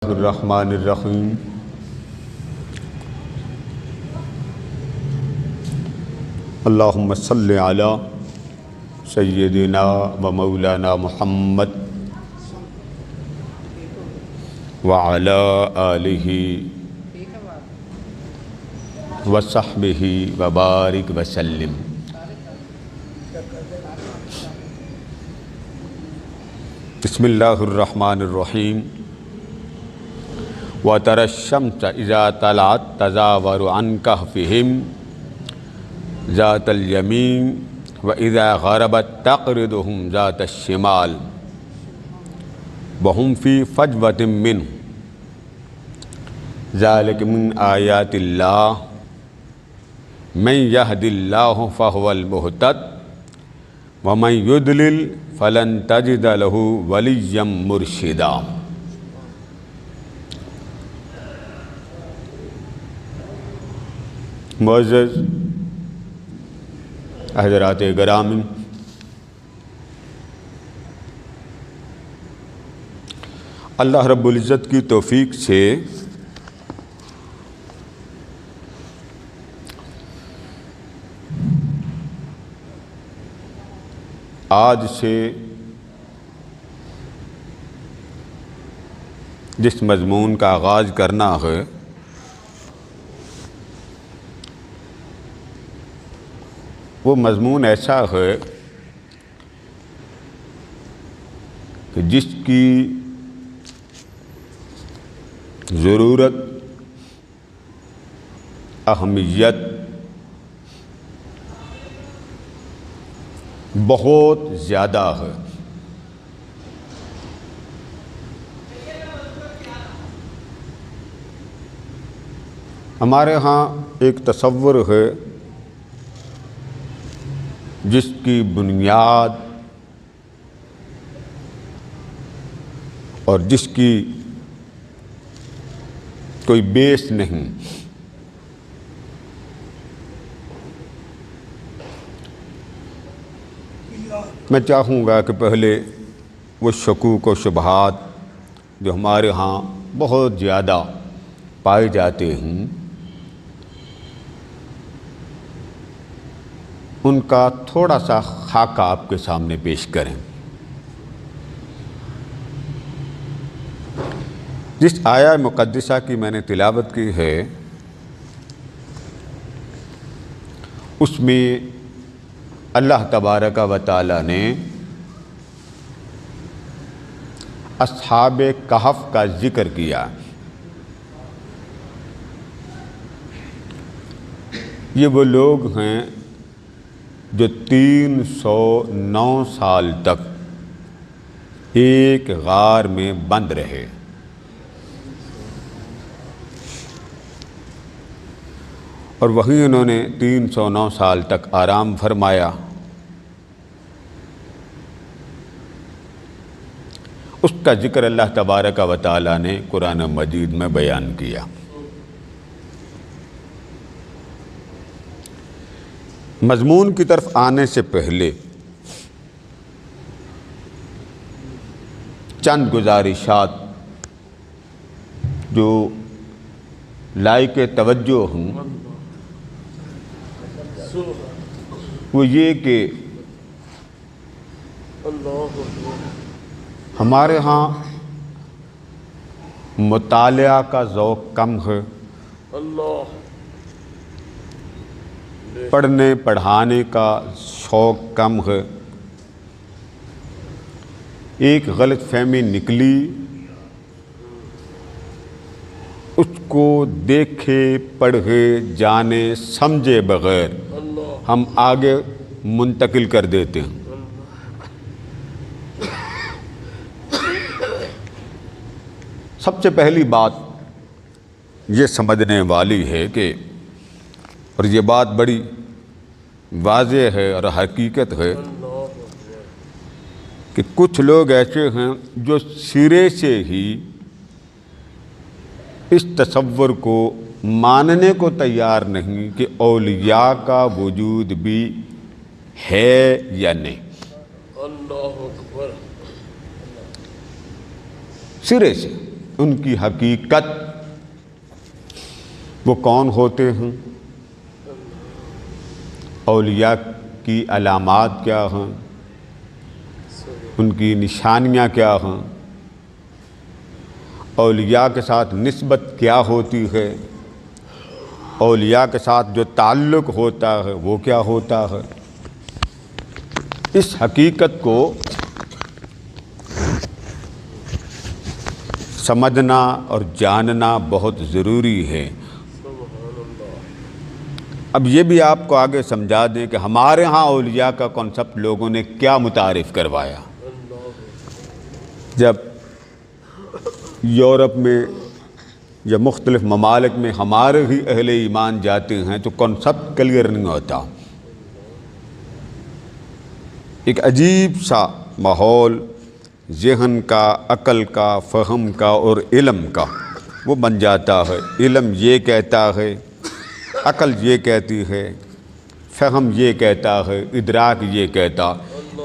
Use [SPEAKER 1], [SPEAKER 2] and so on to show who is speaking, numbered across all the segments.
[SPEAKER 1] الرحمن الرحیم اللہم صلی علی سیدنا و مولانا محمد وعلی آلہ وصحبہ وبارک وسلم۔ بسم اللہ الرحمن الرحیم۔ وَتَرَى الشَّمْسَ إِذَا طَلَعَتْ تَزَاوَرُ عَنْ كَهْفِهِمْ ذَاتَ الْيَمِينِ وَإِذَا غَرَبَتْ تَقْرِضُهُمْ ذَاتَ الشِّمَالِ وَهُمْ فِي فَجْوَةٍ مِّنْهُ ذَلِكَ مِنْ آيَاتِ اللَّهِ مَنْ يَهْدِ اللَّهُ فَهُوَ الْمُهْتَدِ وَمَنْ يُضْلِلْ فَلَنْ تَجِدَ لَهُ وَلِيًّا مُرْشِدًا۔ معزز حضرات گرامی، اللہ رب العزت کی توفیق سے آج سے جس مضمون کا آغاز کرنا ہے وہ مضمون ایسا ہے کہ جس کی ضرورت، اہمیت بہت زیادہ ہے۔ ہمارے ہاں ایک تصور ہے جس کی بنیاد اور جس کی کوئی بیس نہیں۔ میں چاہوں گا کہ پہلے وہ شکوک و شبہات جو ہمارے ہاں بہت زیادہ پائے جاتے ہیں ان کا تھوڑا سا خاکہ آپ کے سامنے پیش کریں۔ جس آیہ مقدسہ کی میں نے تلاوت کی ہے اس میں اللہ تبارک و تعالی نے اصحاب کہف کا ذکر کیا۔ یہ وہ لوگ ہیں جو 309 سال تک ایک غار میں بند رہے۔ اور وہیں انہوں نے 309 سال تک آرام فرمایا۔ اس کا ذکر اللہ تبارک و تعالی نے قرآن مجید میں بیان کیا۔ مضمون کی طرف آنے سے پہلے چند گزارشات جو لائق توجہ ہوں وہ یہ کہ ہمارے ہاں مطالعہ کا ذوق کم ہے، پڑھنے پڑھانے کا شوق کم ہے۔ ایک غلط فہمی نکلی، اس کو دیکھے پڑھے جانے سمجھے بغیر ہم آگے منتقل کر دیتے ہیں۔ سب سے پہلی بات یہ سمجھنے والی ہے کہ، اور یہ بات بڑی واضح ہے اور حقیقت ہے کہ کچھ لوگ ایسے ہیں جو سرے سے ہی اس تصور کو ماننے کو تیار نہیں کہ اولیاء کا وجود بھی ہے یا نہیں۔ اللہ اکبر۔ سرے سے ان کی حقیقت وہ کون ہوتے ہیں، اولیاء کی علامات کیا ہیں، ان کی نشانیاں کیا ہیں، اولیاء کے ساتھ نسبت کیا ہوتی ہے، اولیاء کے ساتھ جو تعلق ہوتا ہے وہ کیا ہوتا ہے، اس حقیقت کو سمجھنا اور جاننا بہت ضروری ہے۔ اب یہ بھی آپ کو آگے سمجھا دیں کہ ہمارے ہاں اولیاء کا کانسیپٹ لوگوں نے کیا متعارف کروایا۔ جب یورپ میں یا مختلف ممالک میں ہمارے ہی اہل ایمان جاتے ہیں تو کانسیپٹ کلیئر نہیں ہوتا، ایک عجیب سا ماحول ذہن کا، عقل کا، فہم کا اور علم کا وہ بن جاتا ہے۔ علم یہ کہتا ہے، عقل یہ کہتی ہے، فہم یہ کہتا ہے، ادراک یہ کہتا،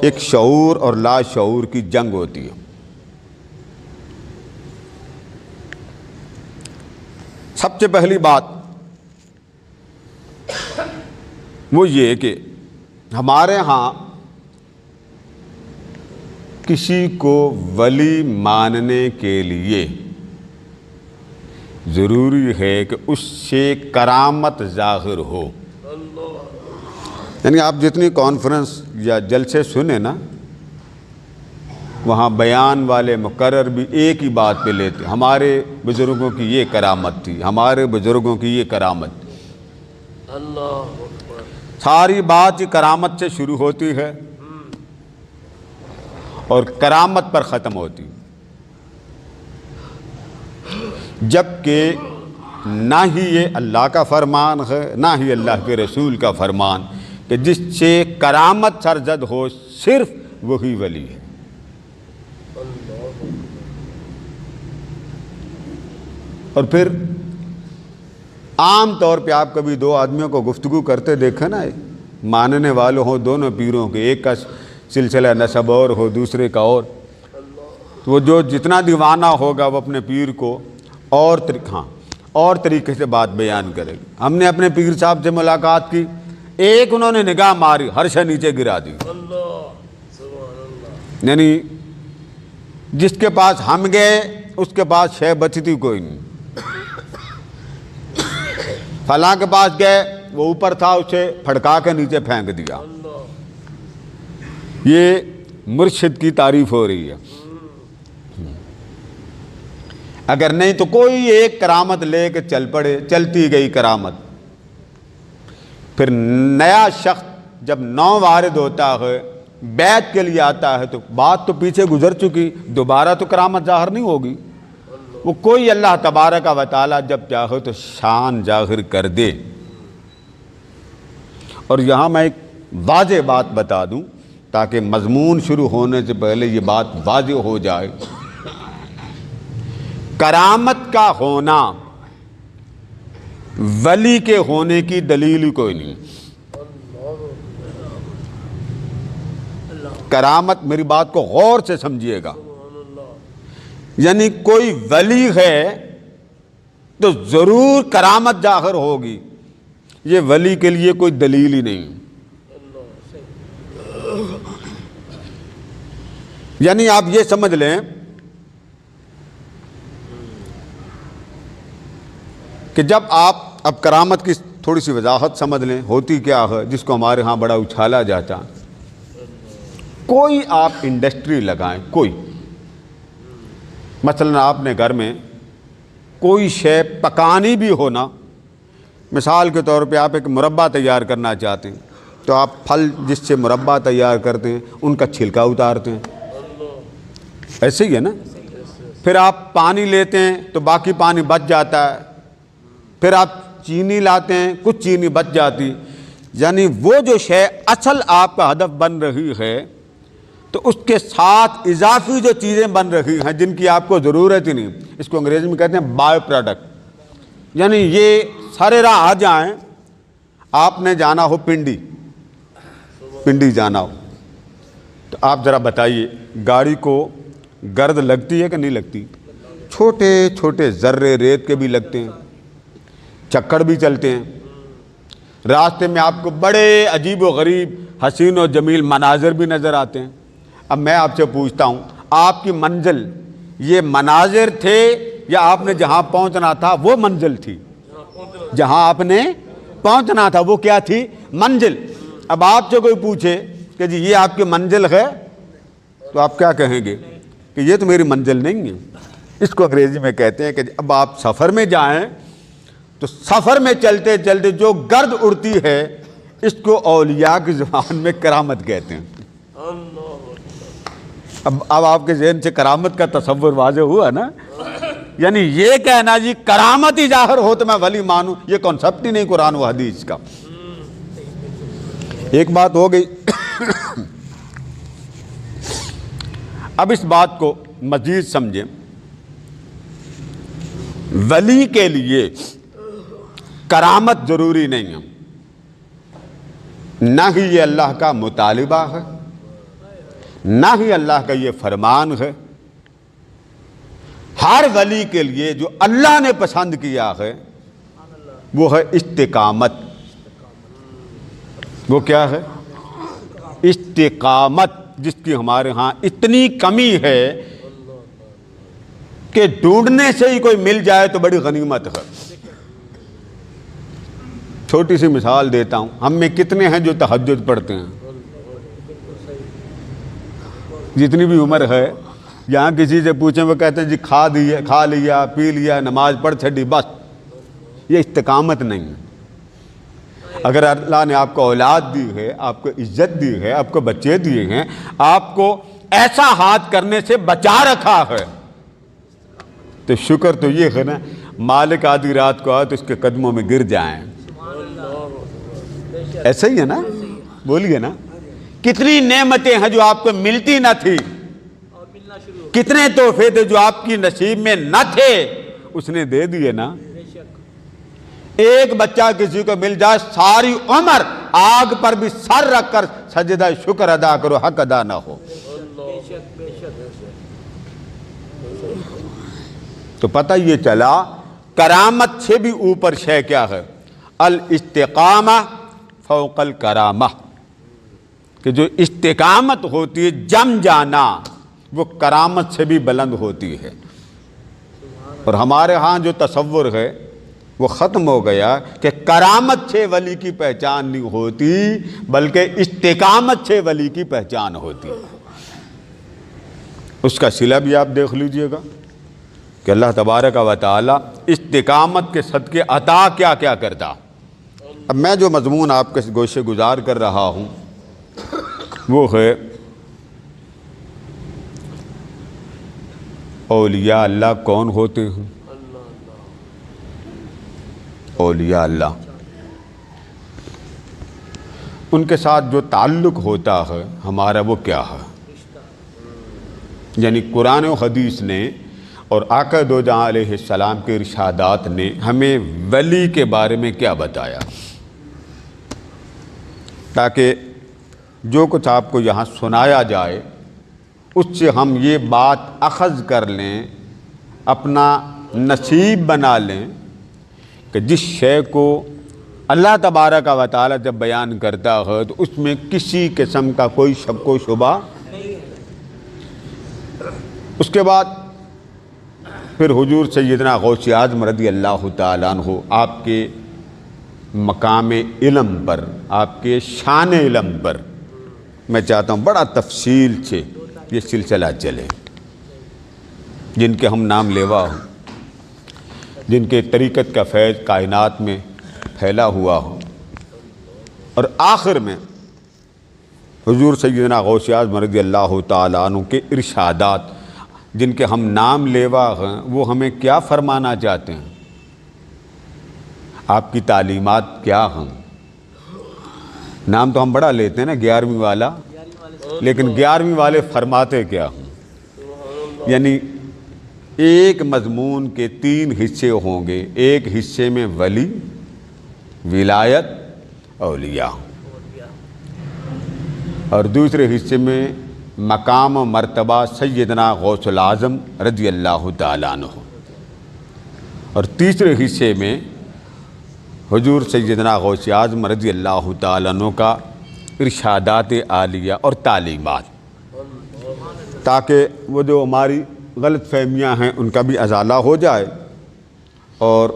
[SPEAKER 1] ایک شعور اور لا شعور کی جنگ ہوتی ہے۔ سب سے پہلی بات وہ یہ کہ ہمارے ہاں کسی کو ولی ماننے کے لیے ضروری ہے کہ اس سے کرامت ظاہر ہو۔ یعنی آپ جتنی کانفرنس یا جلسے سنیں نا، وہاں بیان والے مقرر بھی ایک ہی بات پہ لیتے، ہمارے بزرگوں کی یہ کرامت تھی، ہمارے بزرگوں کی یہ کرامت تھی۔ ساری بات یہ کرامت سے شروع ہوتی ہے اور کرامت پر ختم ہوتی، جبکہ نہ ہی یہ اللہ کا فرمان ہے نہ ہی اللہ کے رسول کا فرمان کہ جس سے کرامت سرزد ہو صرف وہی ولی ہے۔ اور پھر عام طور پہ آپ کبھی دو آدمیوں کو گفتگو کرتے دیکھیں نا، ماننے والوں ہوں دونوں پیروں کے، ایک کا سلسلہ نسب اور ہو دوسرے کا اور، تو وہ جو جتنا دیوانہ ہوگا وہ اپنے پیر کو اور طریقے سے بات بیان کرے گا۔ ہم نے اپنے پیر صاحب سے ملاقات کی، ایک انہوں نے نگاہ ماری، ہر شے نیچے گرا دی۔ یعنی جس کے پاس ہم گئے اس کے پاس شے بچی تھی کوئی نہیں، فلاں کے پاس گئے وہ اوپر تھا، اسے پھڑکا کے نیچے پھینک دیا۔ یہ مرشد کی تعریف ہو رہی ہے۔ اگر نہیں تو کوئی ایک کرامت لے کے چل پڑے، چلتی گئی کرامت۔ پھر نیا شخص جب نو وارد ہوتا ہے، بیعت کے لیے آتا ہے، تو بات تو پیچھے گزر چکی، دوبارہ تو کرامت ظاہر نہیں ہوگی۔ وہ کوئی اللہ تبارک و تعالیٰ جب چاہے تو شان ظاہر کر دے۔ اور یہاں میں ایک واضح بات بتا دوں تاکہ مضمون شروع ہونے سے پہلے یہ بات واضح ہو جائے، کرامت کا ہونا ولی کے ہونے کی دلیل ہی کوئی نہیں۔ کرامت، میری بات کو غور سے سمجھیے گا، یعنی کوئی ولی ہے تو ضرور کرامت ظاہر ہوگی، یہ ولی کے لیے کوئی دلیل ہی نہیں۔ یعنی آپ یہ سمجھ لیں کہ جب آپ اب کرامت کی تھوڑی سی وضاحت سمجھ لیں، ہوتی کیا ہے جس کو ہمارے ہاں بڑا اچھالا جاتا۔ کوئی آپ انڈسٹری لگائیں، کوئی مثلا آپ نے گھر میں کوئی شے پکانی بھی ہونا، مثال کے طور پہ آپ ایک مربع تیار کرنا چاہتے ہیں تو آپ پھل جس سے مربع تیار کرتے ہیں ان کا چھلکا اتارتے ہیں، ایسے ہی ہے نا۔ پھر آپ پانی لیتے ہیں تو باقی پانی بچ جاتا ہے، پھر آپ چینی لاتے ہیں کچھ چینی بچ جاتی، یعنی وہ جو شے اصل آپ کا ہدف بن رہی ہے تو اس کے ساتھ اضافی جو چیزیں بن رہی ہیں جن کی آپ کو ضرورت ہی نہیں، اس کو انگریزی میں کہتے ہیں بائیو پروڈکٹ، یعنی یہ سارے راہ آ جائیں۔ آپ نے جانا ہو پنڈی جانا ہو تو آپ ذرا بتائیے گاڑی کو گرد لگتی ہے کہ نہیں لگتی؟ چھوٹے چھوٹے ذرے ریت کے بھی لگتے ہیں، چکر بھی چلتے ہیں، راستے میں آپ کو بڑے عجیب و غریب حسین و جمیل مناظر بھی نظر آتے ہیں۔ اب میں آپ سے پوچھتا ہوں، آپ کی منزل یہ مناظر تھے یا آپ نے جہاں پہنچنا تھا وہ منزل تھی؟ جہاں آپ نے پہنچنا تھا وہ کیا تھی؟ منزل۔ اب آپ سے کوئی پوچھے کہ جی یہ آپ کی منزل ہے، تو آپ کیا کہیں گے کہ یہ تو میری منزل نہیں ہے۔ اس کو انگریزی میں کہتے ہیں کہ اب آپ سفر میں جائیں تو سفر میں چلتے چلتے جو گرد اڑتی ہے اس کو اولیاء کی زبان میں کرامت کہتے ہیں۔ اب آپ کے ذہن سے کرامت کا تصور واضح ہوا نا؟ یعنی یہ کہنا جی کرامت ہی ظاہر ہو تو میں ولی مانوں، یہ کانسیپٹ ہی نہیں قرآن و حدیث کا۔ ایک بات ہو گئی۔ اب اس بات کو مزید سمجھیں، ولی کے لیے کرامت ضروری نہیں ہے، نہ ہی یہ اللہ کا مطالبہ ہے، نہ ہی اللہ کا یہ فرمان ہے۔ ہر ولی کے لیے جو اللہ نے پسند کیا ہے وہ ہے استقامت۔ وہ کیا ہے؟ استقامت، جس کی ہمارے ہاں اتنی کمی ہے کہ ڈھونڈنے سے ہی کوئی مل جائے تو بڑی غنیمت ہے۔ چھوٹی سی مثال دیتا ہوں، ہم میں کتنے ہیں جو تہجد پڑھتے ہیں؟ جتنی بھی عمر ہے، یہاں کسی سے پوچھیں وہ کہتے ہیں جی کھا لیا پی لیا نماز پڑھ چھڈی بس۔ یہ استقامت نہیں ہے۔ اگر اللہ نے آپ کو اولاد دی ہے، آپ کو عزت دی ہے، آپ کو بچے دیے ہیں، آپ کو ایسا ہاتھ کرنے سے بچا رکھا ہے تو شکر تو یہ ہے نا، مالک آدھی رات کو آئے تو اس کے قدموں میں گر جائیں۔ ایسا ہی ہے نا؟ بولیے نا، کتنی نعمتیں ہیں جو آپ کو ملتی نہ تھی، کتنے تحفے تھے جو آپ کی نصیب میں نہ تھے، اس نے دے دیے نا۔ ایک بچہ کسی کو مل جائے ساری عمر آگ پر بھی سر رکھ کر سجدہ شکر ادا کرو، حق ادا نہ ہو۔ تو پتہ یہ چلا کرامت سے بھی اوپر شے کیا ہے؟ الاستقامہ فوق الکرامہ، کہ جو استقامت ہوتی ہے جم جانا، وہ کرامت سے بھی بلند ہوتی ہے۔ اور ہمارے ہاں جو تصور ہے وہ ختم ہو گیا کہ کرامت سے ولی کی پہچان نہیں ہوتی بلکہ استقامت سے ولی کی پہچان ہوتی ہے۔ اس کا صلہ بھی آپ دیکھ لیجئے گا کہ اللہ تبارک و تعالی استقامت کے صدقے عطا کیا کیا کرتا۔ اب میں جو مضمون آپ کے گوشے گزار کر رہا ہوں وہ ہے اولیاء اللہ کون ہوتے ہیں؟ اولیاء اللہ، ان کے ساتھ جو تعلق ہوتا ہے ہمارا وہ کیا ہے؟ یعنی قرآن و حدیث نے اور آقا دو جہاں علیہ السلام کے ارشادات نے ہمیں ولی کے بارے میں کیا بتایا، تاکہ جو کچھ آپ کو یہاں سنایا جائے اس سے ہم یہ بات اخذ کر لیں، اپنا نصیب بنا لیں کہ جس شے کو اللہ تبارک و تعالی جب بیان کرتا ہے تو اس میں کسی قسم کا کوئی شک و شبہ نہیں ہے۔ اس کے بعد پھر حضور سیدنا غوث اعظم رضی اللہ تعالیٰ عنہ آپ کے مقام علم پر، آپ کے شان علم پر میں چاہتا ہوں بڑا تفصیل سے یہ سلسلہ چلے، جن کے ہم نام لیوا ہوں، جن کے طریقت کا فیض کائنات میں پھیلا ہوا ہو، اور آخر میں حضور سیدنا غوث اعظم رضی اللہ تعالیٰ عنہ کے ارشادات جن کے ہم نام لیوا ہیں وہ ہمیں کیا فرمانا چاہتے ہیں، آپ کی تعلیمات کیا ہیں۔ نام تو ہم بڑا لیتے ہیں نا 11ویں والا، لیکن 11ویں والے فرماتے کیا ہیں؟ یعنی ایک مضمون کے 3 حصے ہوں گے، ایک حصے میں ولی، ولایت، اولیاء، اور دوسرے حصے میں مقام و مرتبہ سیدنا غوث الاعظم رضی اللہ تعالیٰ عنہ۔ اور تیسرے حصے میں حضور سیدنا غوث اعظم رضی اللہ تعالیٰ عنہ کا ارشادات عالیہ اور تعلیمات، تاکہ وہ جو ہماری غلط فہمیاں ہیں ان کا بھی ازالہ ہو جائے اور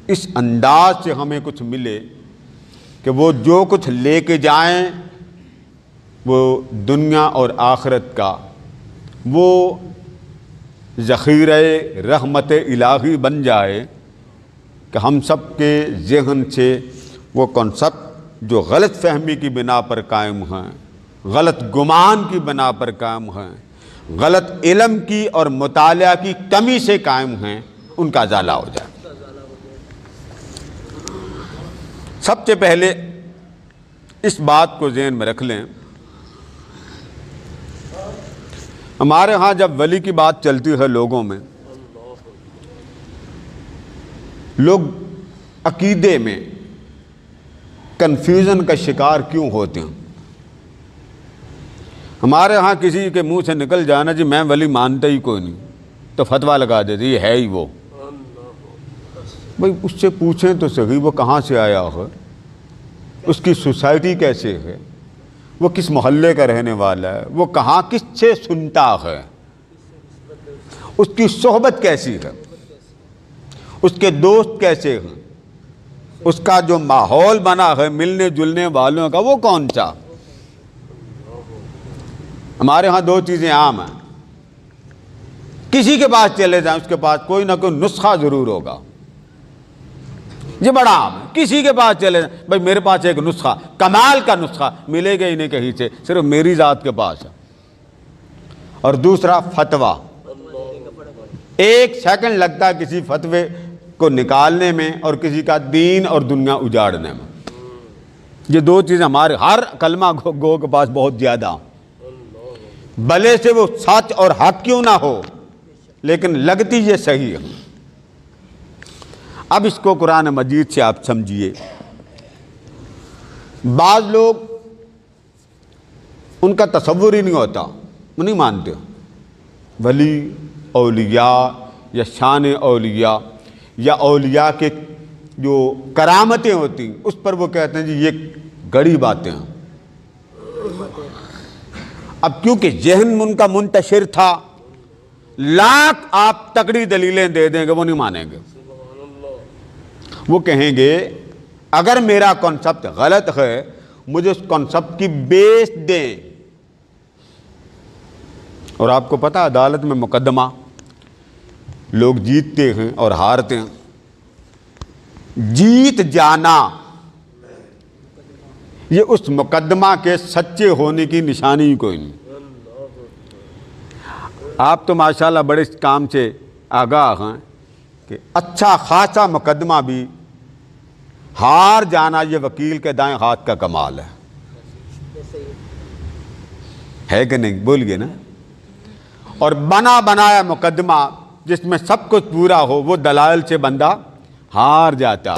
[SPEAKER 1] اس انداز سے ہمیں کچھ ملے کہ وہ جو کچھ لے کے جائیں وہ دنیا اور آخرت کا وہ ذخیرہ رحمت الہی بن جائے کہ ہم سب کے ذہن سے وہ کنسپٹ جو غلط فہمی کی بنا پر قائم ہیں، غلط گمان کی بنا پر قائم ہیں، غلط علم کی اور مطالعہ کی کمی سے قائم ہیں، ان کا ازالہ ہو جائے۔ سب سے پہلے اس بات کو ذہن میں رکھ لیں، ہمارے ہاں جب ولی کی بات چلتی ہے لوگوں میں، لوگ عقیدے میں کنفیوژن کا شکار کیوں ہوتے ہیں؟ ہمارے ہاں کسی کے منہ سے نکل جانا جی میں ولی مانتا ہی کوئی نہیں، تو فتویٰ لگا دیتے یہ ہے ہی وہ۔ بھئی اس سے پوچھیں تو صحیح وہ کہاں سے آیا ہے، اس کی سوسائٹی کیسے ہے، وہ کس محلے کا رہنے والا ہے، وہ کہاں کس سے سنتا ہے، اس کی صحبت کیسی ہے، اس کے دوست کیسے ہیں، اس کا جو ماحول بنا ہے ملنے جلنے والوں کا وہ کون سا۔ ہمارے ہاں دو چیزیں عام ہیں، کسی کے پاس چلے جائیں اس کے پاس کوئی نہ کوئی نسخہ ضرور ہوگا، یہ بڑا عام ہے۔ کسی کے پاس چلے جائیں بھائی میرے پاس ایک نسخہ، کمال کا نسخہ ملے گا ہی نہیں کہیں سے، صرف میری ذات کے پاس ہے۔ اور دوسرا فتویٰ، ایک سیکنڈ لگتا ہے کسی فتوے کو نکالنے میں اور کسی کا دین اور دنیا اجاڑنے میں۔ یہ دو چیزیں ہمارے ہر کلمہ گو کے پاس بہت زیادہ ہیں، بھلے سے وہ سچ اور حق کیوں نہ ہو لیکن لگتی یہ صحیح ہے۔ اب اس کو قرآن مجید سے آپ سمجھیے، بعض لوگ ان کا تصور ہی نہیں ہوتا، وہ نہیں مانتے ولی اولیاء یا شان اولیاء یا اولیاء کے جو کرامتیں ہوتی اس پر وہ کہتے ہیں جی یہ گڑی باتیں ہیں۔ اب کیونکہ ذہن ان کا منتشر تھا، لاکھ آپ تکڑی دلیلیں دے دیں گے وہ نہیں مانیں گے، وہ کہیں گے اگر میرا کانسیپٹ غلط ہے مجھے اس کانسیپٹ کی بیس دیں۔ اور آپ کو پتہ عدالت میں مقدمہ لوگ جیتتے ہیں اور ہارتے ہیں، جیت جانا یہ اس مقدمہ کے سچے ہونے کی نشانی ہی کوئی نہیں۔ آپ تو ماشاءاللہ بڑے اس کام سے آگاہ ہیں کہ اچھا خاصا مقدمہ بھی ہار جانا یہ وکیل کے دائیں ہاتھ کا کمال ہے کہ نہیں؟ بول گئے نا۔ اور بنا بنایا مقدمہ جس میں سب کچھ پورا ہو وہ دلائل سے بندہ ہار جاتا۔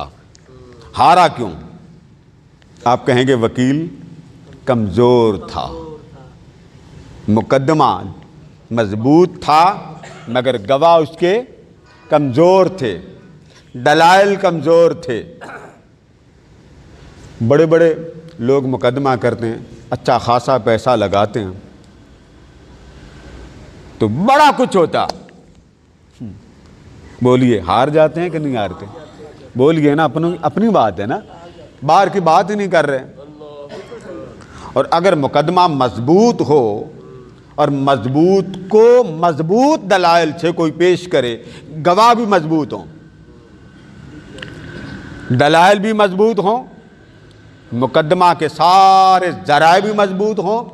[SPEAKER 1] ہارا کیوں؟ آپ کہیں گے وکیل کمزور تھا، مقدمہ مضبوط تھا مگر گواہ اس کے کمزور تھے، دلائل کمزور تھے۔ بڑے بڑے لوگ مقدمہ کرتے ہیں، اچھا خاصا پیسہ لگاتے ہیں تو بڑا کچھ ہوتا، بولیے ہار جاتے ہیں کہ نہیں ہارتے؟ بولیے نا، اپنی بات ہے نا، باہر کی بات ہی نہیں کر رہے۔ اور اگر مقدمہ مضبوط ہو اور مضبوط کو مضبوط دلائل سے کوئی پیش کرے، گواہ بھی مضبوط ہوں، دلائل بھی مضبوط ہوں، مقدمہ کے سارے ذرائع بھی مضبوط ہوں،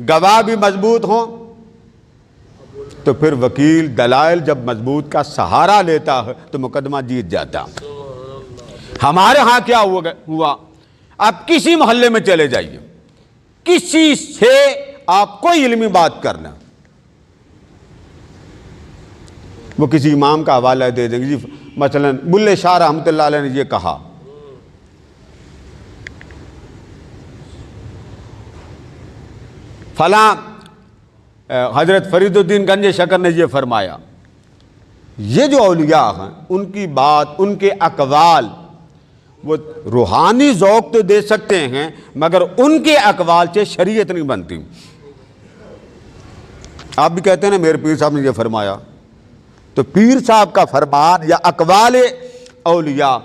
[SPEAKER 1] گواہ بھی مضبوط ہوں، تو پھر وکیل دلائل جب مضبوط کا سہارا لیتا ہے تو مقدمہ جیت جاتا۔ ہمارے ہاں کیا ہوا، آپ کسی محلے میں چلے جائیے، کسی سے آپ کوئی علمی بات کرنا، وہ کسی امام کا حوالہ دے دیں گے، جی مثلا بلے شاہ رحمۃ اللہ علیہ نے یہ کہا، فلاں حضرت فرید الدین گنج شکر نے یہ فرمایا، یہ جو اولیاء ہیں ان کی بات، ان کے اقوال وہ روحانی ذوق تو دے سکتے ہیں مگر ان کے اقوال سے شریعت نہیں بنتی۔ آپ بھی کہتے ہیں نا میرے پیر صاحب نے یہ فرمایا، تو پیر صاحب کا فرمان یا اقوال اولیاء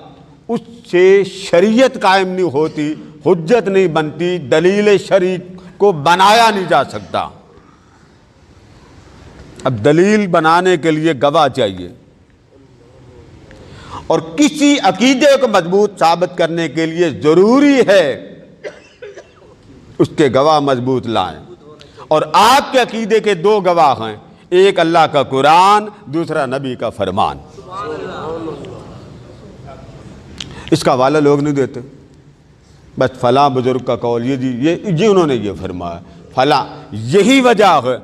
[SPEAKER 1] اس سے شریعت قائم نہیں ہوتی، حجت نہیں بنتی، دلیل شرعی کو بنایا نہیں جا سکتا۔ اب دلیل بنانے کے لیے گواہ چاہیے، اور کسی عقیدے کو مضبوط ثابت کرنے کے لیے ضروری ہے اس کے گواہ مضبوط لائیں، اور آپ کے عقیدے کے دو گواہ ہیں، ایک اللہ کا قرآن، دوسرا نبی کا فرمان۔ اس کا حوالہ لوگ نہیں دیتے، بس فلاں بزرگ کا قول یہ انہوں نے یہ فرمایا فلاں۔ یہی وجہ ہے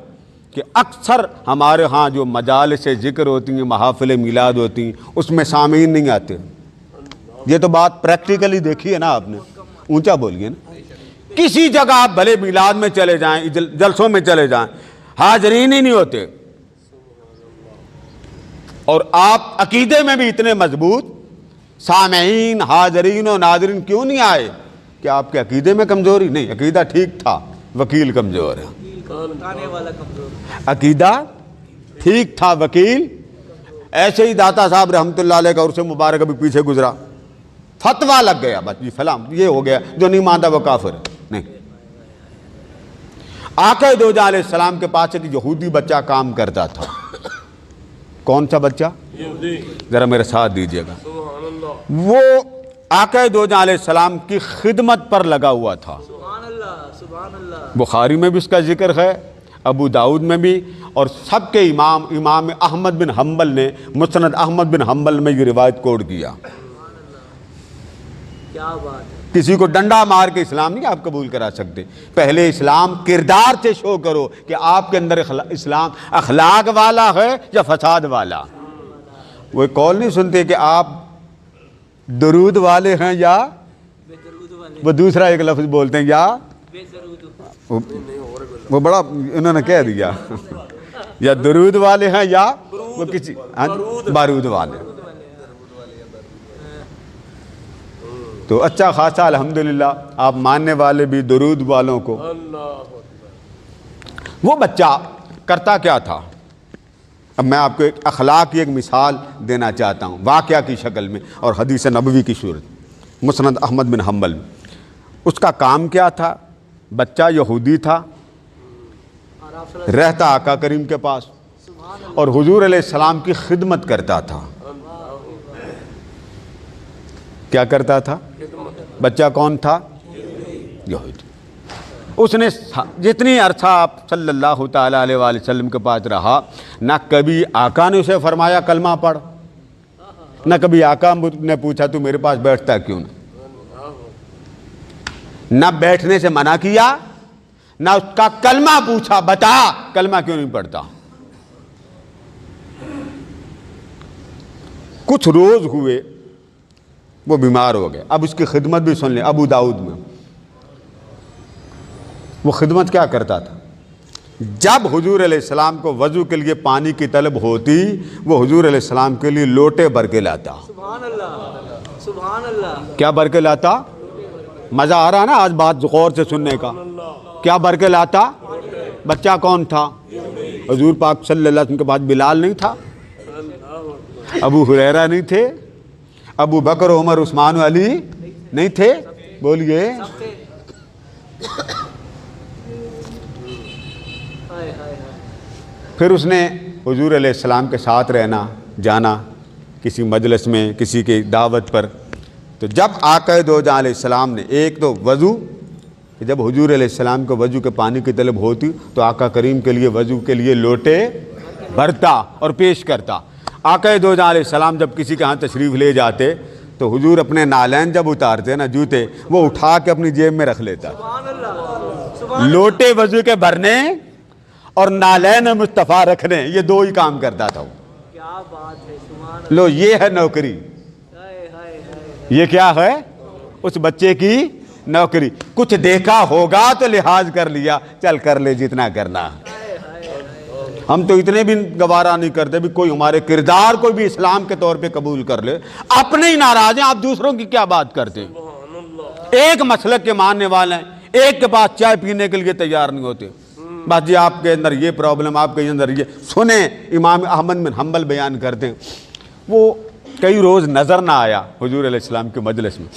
[SPEAKER 1] کہ اکثر ہمارے ہاں جو مجالس ذکر ہوتی ہیں، محافل میلاد ہوتی ہیں، اس میں سامعین نہیں آتے۔ یہ تو بات پریکٹیکلی دیکھی ہے نا آپ نے، اونچا بولیے نا۔ کسی جگہ آپ بھلے میلاد میں چلے جائیں، جلسوں میں چلے جائیں، حاضرین ہی نہیں ہوتے۔ اور آپ عقیدے میں بھی اتنے مضبوط، سامعین، حاضرین و ناظرین کیوں نہیں آئے؟ کہ آپ کے عقیدے میں کمزوری نہیں، عقیدہ ٹھیک تھا، وکیل کمزور ہے۔ عقیدہ ٹھیک تھا، وکیل ایسے ہی داتا صاحب رحمۃ اللہ علیہ کا عرص مبارک ابھی پیچھے گزرا، فتویٰ لگ گیا، بس جی فلاں یہ ہو گیا، جو نہیں مانتا وہ کافر ہے۔ نہیں، آقا دو جہاں علیہ السلام کے پاس ایک یہودی بچہ کام کرتا تھا۔ کون سا بچہ؟ ذرا میرے ساتھ دیجیے گا۔ وہ آقا دو جہاں علیہ السلام کی خدمت پر لگا ہوا تھا۔ بخاری میں بھی اس کا ذکر ہے، ابو داؤد میں بھی، اور سب کے امام احمد بن حنبل نے مسند احمد بن حنبل میں یہ روایت کوٹ کیا۔ کیا بات ہے! کسی کو ڈنڈا مار کے اسلام نہیں آپ قبول کرا سکتے۔ پہلے اسلام کردار سے شو کرو کہ آپ کے اندر اسلام اخلاق والا ہے یا فساد والا۔ وہ قول نہیں سنتے کہ آپ درود والے ہیں یا وہ دوسرا ایک لفظ بولتے ہیں یا وہ بڑا انہوں نے کہہ دیا یا درود والے ہیں یا وہ کسی بارود والے۔ تو اچھا خاصا الحمدللہ آپ ماننے والے بھی درود والوں کو۔ وہ بچہ کرتا کیا تھا؟ اب میں آپ کو ایک اخلاق کی ایک مثال دینا چاہتا ہوں واقعہ کی شکل میں اور حدیث نبوی کی صورت۔ مسند احمد بن حنبل میں اس کا کام کیا تھا؟ بچہ یہودی تھا، رہتا آقا کریم کے پاس اور حضور علیہ السلام کی خدمت کرتا تھا۔ کیا کرتا تھا؟ بچہ کون تھا؟ یہودی۔ اس نے جتنی عرصہ آپ صلی اللہ تعالیٰ علیہ وآلہ وسلم کے پاس رہا، نہ کبھی آقا نے اسے فرمایا کلمہ پڑھ، نہ کبھی آقا نے پوچھا تو میرے پاس بیٹھتا کیوں نہ بیٹھنے سے منع کیا، نہ اس کا کلمہ پوچھا بتا کلمہ کیوں نہیں پڑھتا۔ کچھ روز ہوئے وہ بیمار ہو گئے۔ اب اس کی خدمت بھی سن لیں، ابو داؤد میں وہ خدمت کیا کرتا تھا؟ جب حضور علیہ السلام کو وضو کے لیے پانی کی طلب ہوتی، وہ حضور علیہ السلام کے لیے لوٹے بھر کے لاتا۔ سبحان اللہ، سبحان اللہ۔ کیا بھر کے لاتا؟ مزہ آ رہا نا آج بات غور سے سننے کا؟ کیا بھر کے لاتا؟ بچہ کون تھا؟ حضور پاک صلی اللہ علیہ وسلم کے پاس بلال نہیں تھا، ابو ہریرہ نہیں تھے، ابو بکر عمر عثمان و علی نہیں تھے؟ بولیے۔ پھر اس نے حضور علیہ السلام کے ساتھ رہنا، جانا کسی مجلس میں، کسی کی دعوت پر۔ تو جب آقا دو جہاں علیہ السلام نے ایک تو وضو، جب حضور علیہ السلام کو وضو کے پانی کی طلب ہوتی تو آقا کریم کے لیے وضو کے لیے لوٹے بھرتا اور پیش کرتا۔ آقا دو جہاں علیہ السلام جب کسی کے ہاں تشریف لے جاتے تو حضور اپنے نالین جب اتارتے نا، جوتے، وہ اٹھا کے اپنی جیب میں رکھ لیتا۔ لوٹے وضو کے بھرنے اور نالین مصطفیٰ رکھنے، یہ دو ہی کام کرتا تھا وہ۔ کیا بات ہے! لو یہ ہے نوکری، یہ کیا ہے؟ اس بچے کی نوکری۔ کچھ دیکھا ہوگا تو لحاظ کر لیا، چل کر لے جتنا کرنا۔ ہم تو اتنے بھی گوارا نہیں کرتے بھی کوئی ہمارے کردار کو بھی اسلام کے طور پہ قبول کر لے. اپنے ہی ناراض ہیں, آپ دوسروں کی کیا بات کرتے ہیں؟ ایک مسلک کے ماننے والے ہیں, ایک کے پاس چائے پینے کے لیے تیار نہیں ہوتے. بس جی آپ کے اندر یہ پرابلم, آپ کے اندر یہ. سنیں امام احمد بن حنبل بیان کرتے ہیں, وہ کئی روز نظر نہ آیا حضور علیہ السلام کے مجلس میں.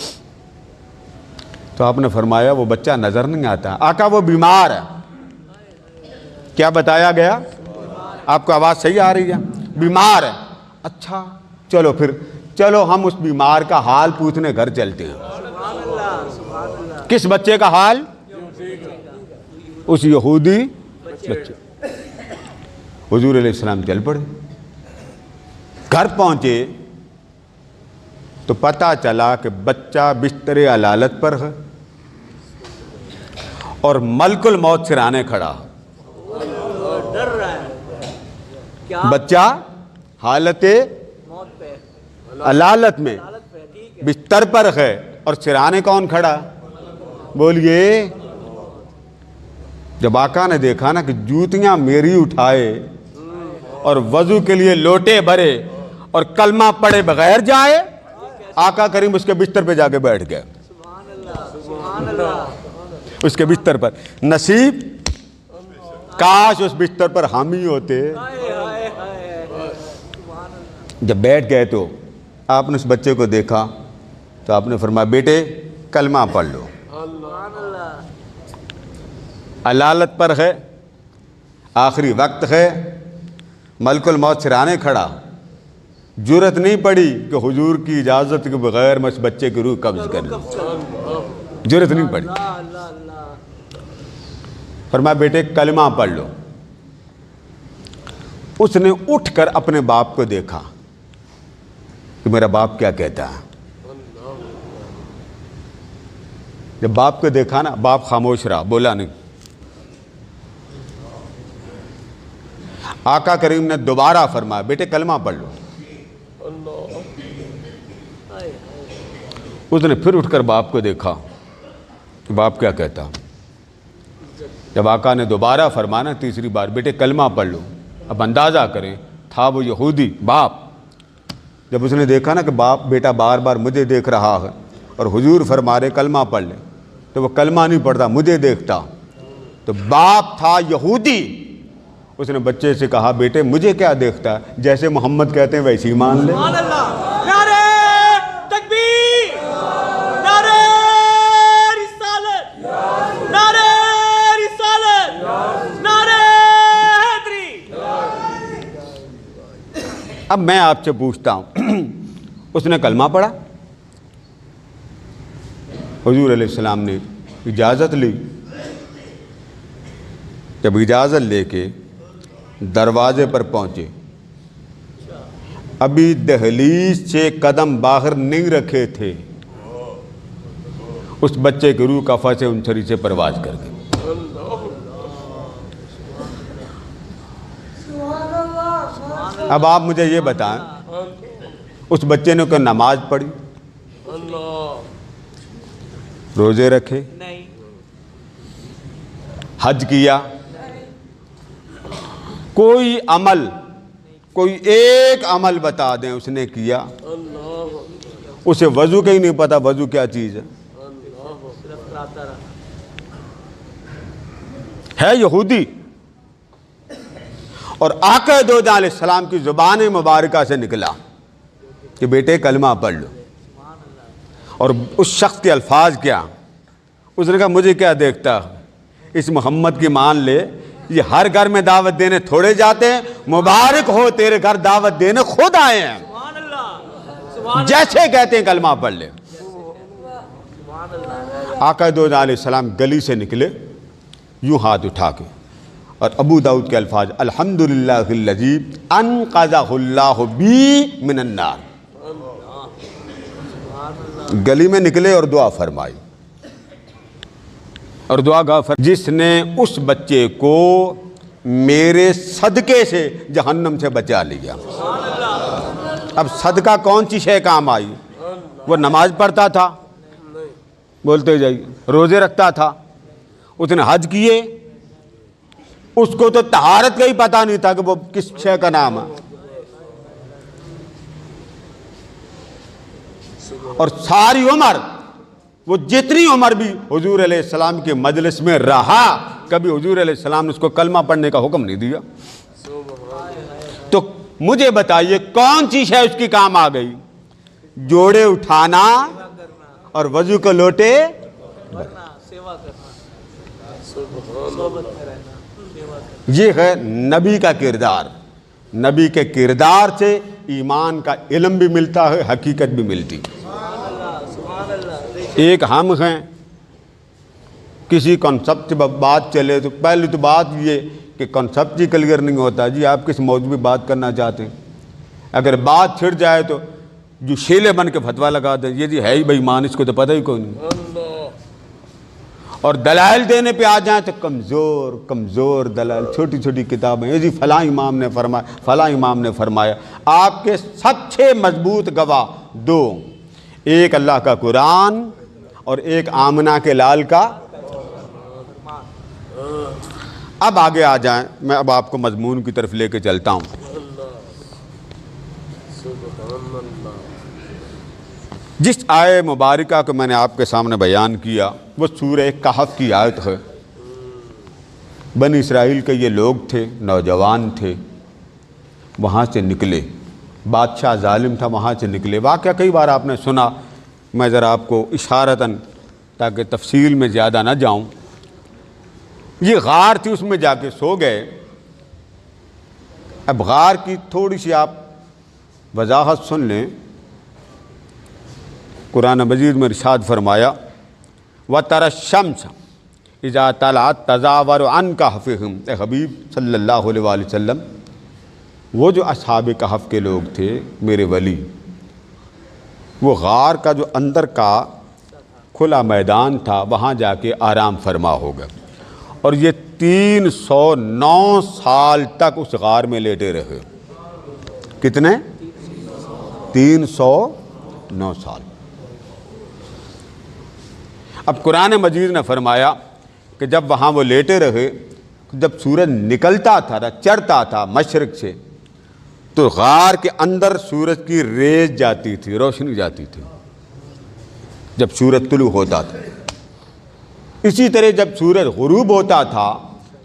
[SPEAKER 1] تو آپ نے فرمایا وہ بچہ نظر نہیں آتا آقا, وہ بیمار ہے. کیا بتایا گیا؟ آپ کو آواز صحیح آ رہی ہے؟ بیمار ہے. اچھا چلو پھر, چلو ہم اس بیمار کا حال پوچھنے گھر چلتے ہیں. کس بچے کا حال؟ اس یہودی بچے. حضور علیہ السلام چل پڑے, گھر پہنچے تو پتہ چلا کہ بچہ بستر علالت پر ہے اور ملک الموت سرانے کھڑا. بچہ حالت علالت میں بستر پر ہے اور سرانے کون کھڑا؟ بولیے. جب آقا نے دیکھا نا کہ جوتیاں میری اٹھائے اور وضو کے لیے لوٹے بھرے اور کلمہ پڑھے بغیر جائے, آقا کریم اس کے بستر پہ جا کے بیٹھ گئے. اس کے بستر پر. نصیب کاش اس بستر پر ہم ہی ہوتے. جب بیٹھ گئے تو آپ نے اس بچے کو دیکھا تو آپ نے فرمایا بیٹے کلمہ پڑھ لو. علالت پر ہے, آخری وقت ہے, ملک الموت سرانے کھڑا. جرت نہیں پڑی کہ حضور کی اجازت کے بغیر میں اس بچے کی روح قبض کر لوں. جرت نہیں پڑی. فرمایا بیٹے کلمہ پڑھ لو. اس نے اٹھ کر اپنے باپ کو دیکھا کہ میرا باپ کیا کہتا ہے. جب باپ کو دیکھا نا, باپ خاموش رہا, بولا نہیں. آقا کریم نے دوبارہ فرمایا بیٹے کلمہ پڑھ لو. اس نے پھر اٹھ کر باپ کو دیکھا کہ باپ کیا کہتا. جب آقا نے دوبارہ فرمانا تیسری بار بیٹے کلمہ پڑھ لو, اب اندازہ کریں تھا وہ یہودی باپ. جب اس نے دیکھا نا کہ باپ بیٹا بار بار مجھے دیکھ رہا ہے اور حضور فرما رہے کلمہ پڑھ لے, تو وہ کلمہ نہیں پڑھتا, مجھے دیکھتا. تو باپ تھا یہودی. اس نے بچے سے کہا بیٹے مجھے کیا دیکھتا ہے, جیسے محمد کہتے ہیں ویسے ہی مان لے. اب میں آپ سے پوچھتا ہوں, اس نے کلمہ پڑھا؟ حضور علیہ السلام نے اجازت لی. جب اجازت لے کے دروازے پر پہنچے, ابھی دہلیز سے قدم باہر نہیں رکھے تھے, اس بچے کی روح کفا سے انچری سے پرواز کر گئی. اب آپ مجھے یہ بتائیں, اس بچے نے کوئی نماز پڑھی, روزے رکھے, حج کیا, کوئی عمل, کوئی ایک عمل بتا دیں اس نے کیا؟ اسے وضو کا ہی نہیں پتا وضو کیا چیز ہے یہودی. اور آقا دو جہاں علیہ السلام کی زبان مبارکہ سے نکلا کہ بیٹے کلمہ پڑھ لو. اور اس شخص کے الفاظ کیا؟ اس نے کہا مجھے کیا دیکھتا, اس محمد کی مان لے, یہ ہر گھر میں دعوت دینے تھوڑے جاتے ہیں, مبارک ہو تیرے گھر دعوت دینے خود آئے ہیں, جیسے کہتے ہیں کلمہ پڑھ لے. آقا دو جہاں علیہ السلام گلی سے نکلے یوں ہاتھ اٹھا کے, اور ابو داؤد کے الفاظ الحمدللہ الذی انقذہ اللہ بی من النار. گلی میں نکلے اور دعا فرمائی, اور دعا گا جس نے اس بچے کو میرے صدقے سے جہنم سے بچا لیا. اب صدقہ کون سی شے کام آئی؟ وہ نماز پڑھتا تھا, بولتے جائیے, روزے رکھتا تھا, اس نے حج کیے, اس کو تو طہارت کا ہی پتہ نہیں تھا کہ وہ کس شے کا نام ہے. اور ساری عمر وہ جتنی عمر بھی حضور علیہ السلام کے مجلس میں رہا, کبھی حضور علیہ السلام نے اس کو کلمہ پڑھنے کا حکم نہیں دیا. تو مجھے بتائیے کون سی شے اس کی کام آ گئی؟ جوڑے اٹھانا اور وضو کو لوٹے. یہ ہے نبی کا کردار. نبی کے کردار سے ایمان کا علم بھی ملتا ہے, حقیقت بھی ملتی. ایک ہم ہیں, کسی کنسپٹ پہ بات چلے تو پہلی تو بات یہ کہ کنسپٹ ہی کلیئر نہیں ہوتا. جی آپ کس موضوع پہ بات کرنا چاہتے ہیں؟ اگر بات چھڑ جائے تو جو شیلے بن کے فتویٰ لگا دیں, یہ جی ہے ہی بے ایمان, اس کو تو پتہ ہی کوئی نہیں. اور دلائل دینے پہ آ جائیں تو کمزور کمزور دلائل, چھوٹی چھوٹی کتابیں, یہ جی فلاں امام نے فرمایا, فلاں امام نے فرمایا. آپ کے سب سے مضبوط گواہ دو, ایک اللہ کا قرآن اور ایک آمنہ کے لال کا. اب آگے آ جائیں, میں اب آپ کو مضمون کی طرف لے کے چلتا ہوں. جس آیے مبارکہ کو میں نے آپ کے سامنے بیان کیا وہ سورہ کہف کی آیت ہے. بنی اسرائیل کے یہ لوگ تھے, نوجوان تھے, وہاں سے نکلے, بادشاہ ظالم تھا, وہاں سے نکلے. واقعہ کئی بار آپ نے سنا, میں ذرا آپ کو اشارتاً تاکہ تفصیل میں زیادہ نہ جاؤں. یہ غار تھی, اس میں جا کے سو گئے. اب غار کی تھوڑی سی آپ وضاحت سن لیں. قرآن مجید میں ارشاد فرمایا وَتَرَى الشَّمْسَ اِذَا طَلَعَتْ تَزَاوَرُ عَنْ كَهْفِهِمْ. اے حبیب صلی اللہ علیہ وآلہ وسلم, وہ جو اصحاب کہف کے لوگ تھے, میرے ولی, وہ غار کا جو اندر کا کھلا میدان تھا وہاں جا کے آرام فرما ہو گئے. اور یہ 309 سال تک اس غار میں لیٹے رہے. کتنے؟ 309 سال. اب قرآن مجید نے فرمایا کہ جب وہاں وہ لیٹے رہے, جب سورج نکلتا تھا, چڑھتا تھا مشرق سے, تو غار کے اندر سورج کی ریز جاتی تھی, روشنی جاتی تھی جب سورج طلوع ہوتا تھا. اسی طرح جب سورج غروب ہوتا تھا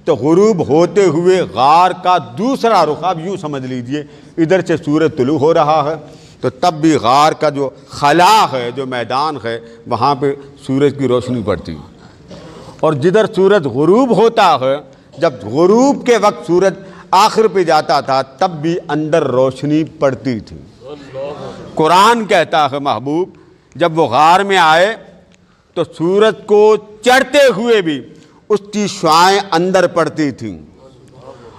[SPEAKER 1] تو غروب ہوتے ہوئے غار کا دوسرا رخ, آپ یوں سمجھ لیجئے ادھر سے سورج طلوع ہو رہا ہے تو تب بھی غار کا جو خلا ہے, جو میدان ہے, وہاں پہ سورج کی روشنی پڑتی ہے. اور جدھر سورج غروب ہوتا ہے, جب غروب کے وقت سورج آخر پہ جاتا تھا تب بھی اندر روشنی پڑتی تھی. قرآن کہتا ہے محبوب جب وہ غار میں آئے تو سورج کو چڑھتے ہوئے بھی اس کی شعاعیں اندر پڑتی تھیں,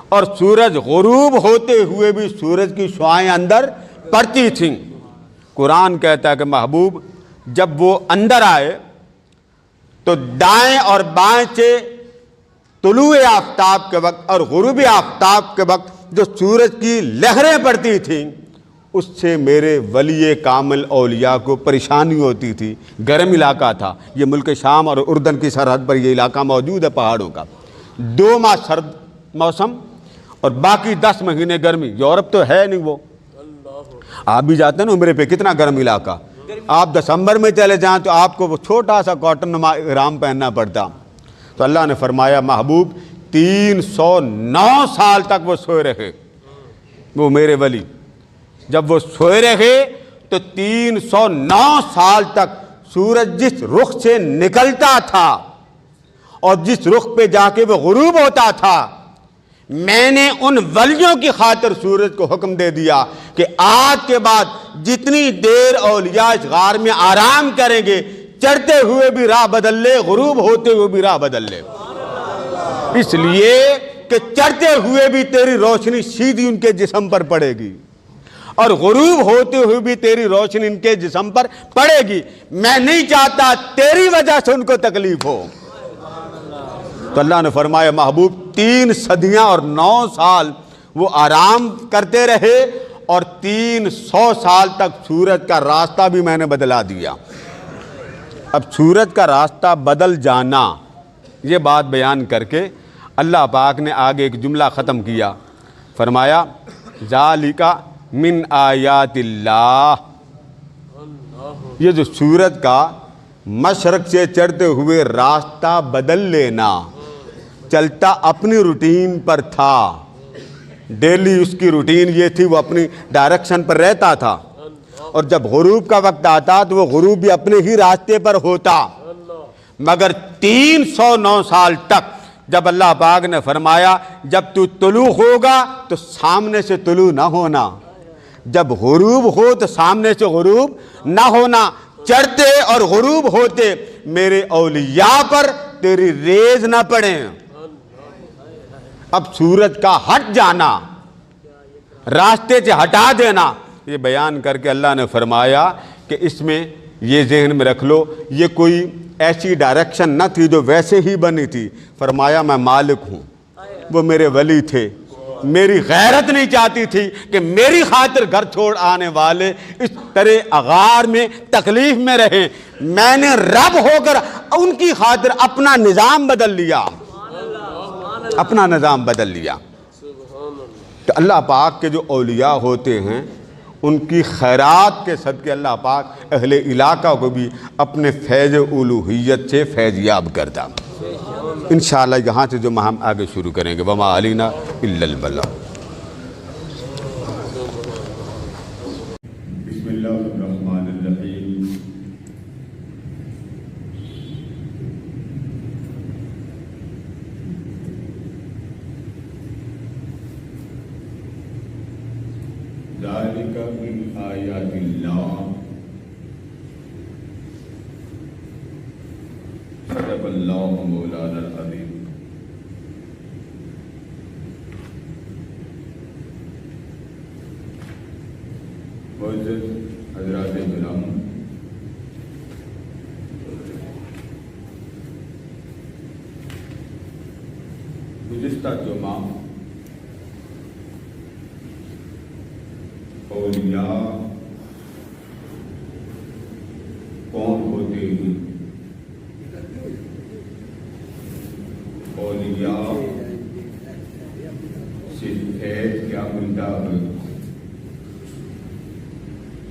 [SPEAKER 1] اور سورج غروب ہوتے ہوئے بھی سورج کی شعاعیں اندر پڑتی تھیں. قرآن کہتا ہے کہ محبوب جب وہ اندر آئے تو دائیں اور بائیں سے طلوع آفتاب کے وقت اور غروب آفتاب کے وقت جو سورج کی لہریں پڑتی تھیں اس سے میرے ولی کامل اولیاء کو پریشانی ہوتی تھی. گرم علاقہ تھا یہ, ملک شام اور اردن کی سرحد پر یہ علاقہ موجود ہے پہاڑوں کا. 2 ماہ سرد موسم اور باقی 10 مہینے گرمی. یورپ تو ہے نہیں, وہ آپ بھی جاتے ہیں نا عمرے پہ, کتنا گرم علاقہ. آپ دسمبر میں چلے جائیں تو آپ کو وہ چھوٹا سا کاٹن نما احرام پہننا پڑتا. تو اللہ نے فرمایا محبوب 309 سال تک وہ سوئے رہے, وہ میرے ولی. جب وہ سوئے رہے تو 309 سال تک سورج جس رخ سے نکلتا تھا اور جس رخ پہ جا کے وہ غروب ہوتا تھا, میں نے ان ولیوں کی خاطر سورج کو حکم دے دیا کہ آج کے بعد جتنی دیر اولیاء اس غار میں آرام کریں گے, چڑھتے ہوئے بھی راہ بدل لے, غروب ہوتے ہوئے بھی راہ بدل لے. اس لیے کہ چڑھتے ہوئے بھی تیری روشنی سیدھی ان کے جسم پر پڑے گی اور غروب ہوتے ہوئے بھی تیری روشنی ان کے جسم پر پڑے گی. میں نہیں چاہتا تیری وجہ سے ان کو تکلیف ہو. تو اللہ نے فرمایا محبوب 3 صدیاں اور 9 سال وہ آرام کرتے رہے, اور 300 سال تک سورج کا راستہ بھی میں نے بدلا دیا. اب سورج کا راستہ بدل جانا یہ بات بیان کر کے اللہ پاک نے آگے ایک جملہ ختم کیا، فرمایا ذالک من آیات اللہ، یہ جو سورج کا مشرق سے چڑھتے ہوئے راستہ بدل لینا، چلتا اپنی روٹین پر تھا، ڈیلی اس کی روٹین یہ تھی، وہ اپنی ڈائریکشن پر رہتا تھا، اور جب غروب کا وقت آتا تو وہ غروب بھی اپنے ہی راستے پر ہوتا، مگر 309 سال تک جب اللہ پاک نے فرمایا جب تو طلوع ہوگا تو سامنے سے طلوع نہ ہونا، جب غروب ہو تو سامنے سے غروب نہ ہونا، چڑھتے اور غروب ہوتے میرے اولیاء پر تیری ریز نہ پڑیں۔ اب سورج کا ہٹ جانا، راستے سے ہٹا دینا، یہ بیان کر کے اللہ نے فرمایا کہ اس میں یہ ذہن میں رکھ لو، یہ کوئی ایسی ڈائریکشن نہ تھی جو ویسے ہی بنی تھی۔ فرمایا میں مالک ہوں، وہ میرے ولی تھے، میری غیرت نہیں چاہتی تھی کہ میری خاطر گھر چھوڑ آنے والے اس طرح اغار میں تکلیف میں رہیں، میں نے رب ہو کر ان کی خاطر اپنا نظام بدل لیا، اپنا نظام بدل لیا۔ تو اللہ پاک کے جو اولیاء ہوتے ہیں ان کی خیرات کے صدقے اللہ پاک اہل علاقہ کو بھی اپنے فیض الوہیت سے فیض یاب کرتا۔ انشاءاللہ یہاں سے جو ہم آگے شروع کریں گے، وما علینا الا البلاغ۔ بسم اللہ الرحمن الرحیم۔ ذالک من آیات اللہ، صدق اللہ مولانا العظیم۔ معزز حضرات کرام، گزشتہ جمعہ اولیاء کون ہوتے ہیں، اولیاء سے فیض کیا ملتا ہے،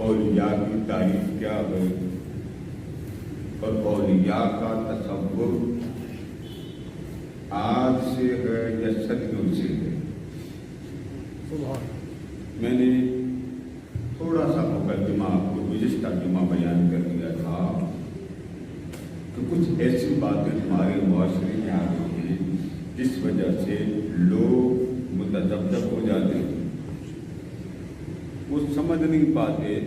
[SPEAKER 1] اولیاء کی تعریف کیا ہے، اور اولیاء کا تصور آج سے ہے یا صدیوں سے ہے۔ میں نے تھوڑا سا مقدمہ آپ کو گزشتہ جمعہ بیان کر دیا تھا کہ کچھ ایسی باتیں ہمارے معاشرے میں آ گئی ہیں جس وجہ سے لوگ متذبذب ہو جاتے ہیں، وہ سمجھ نہیں پاتے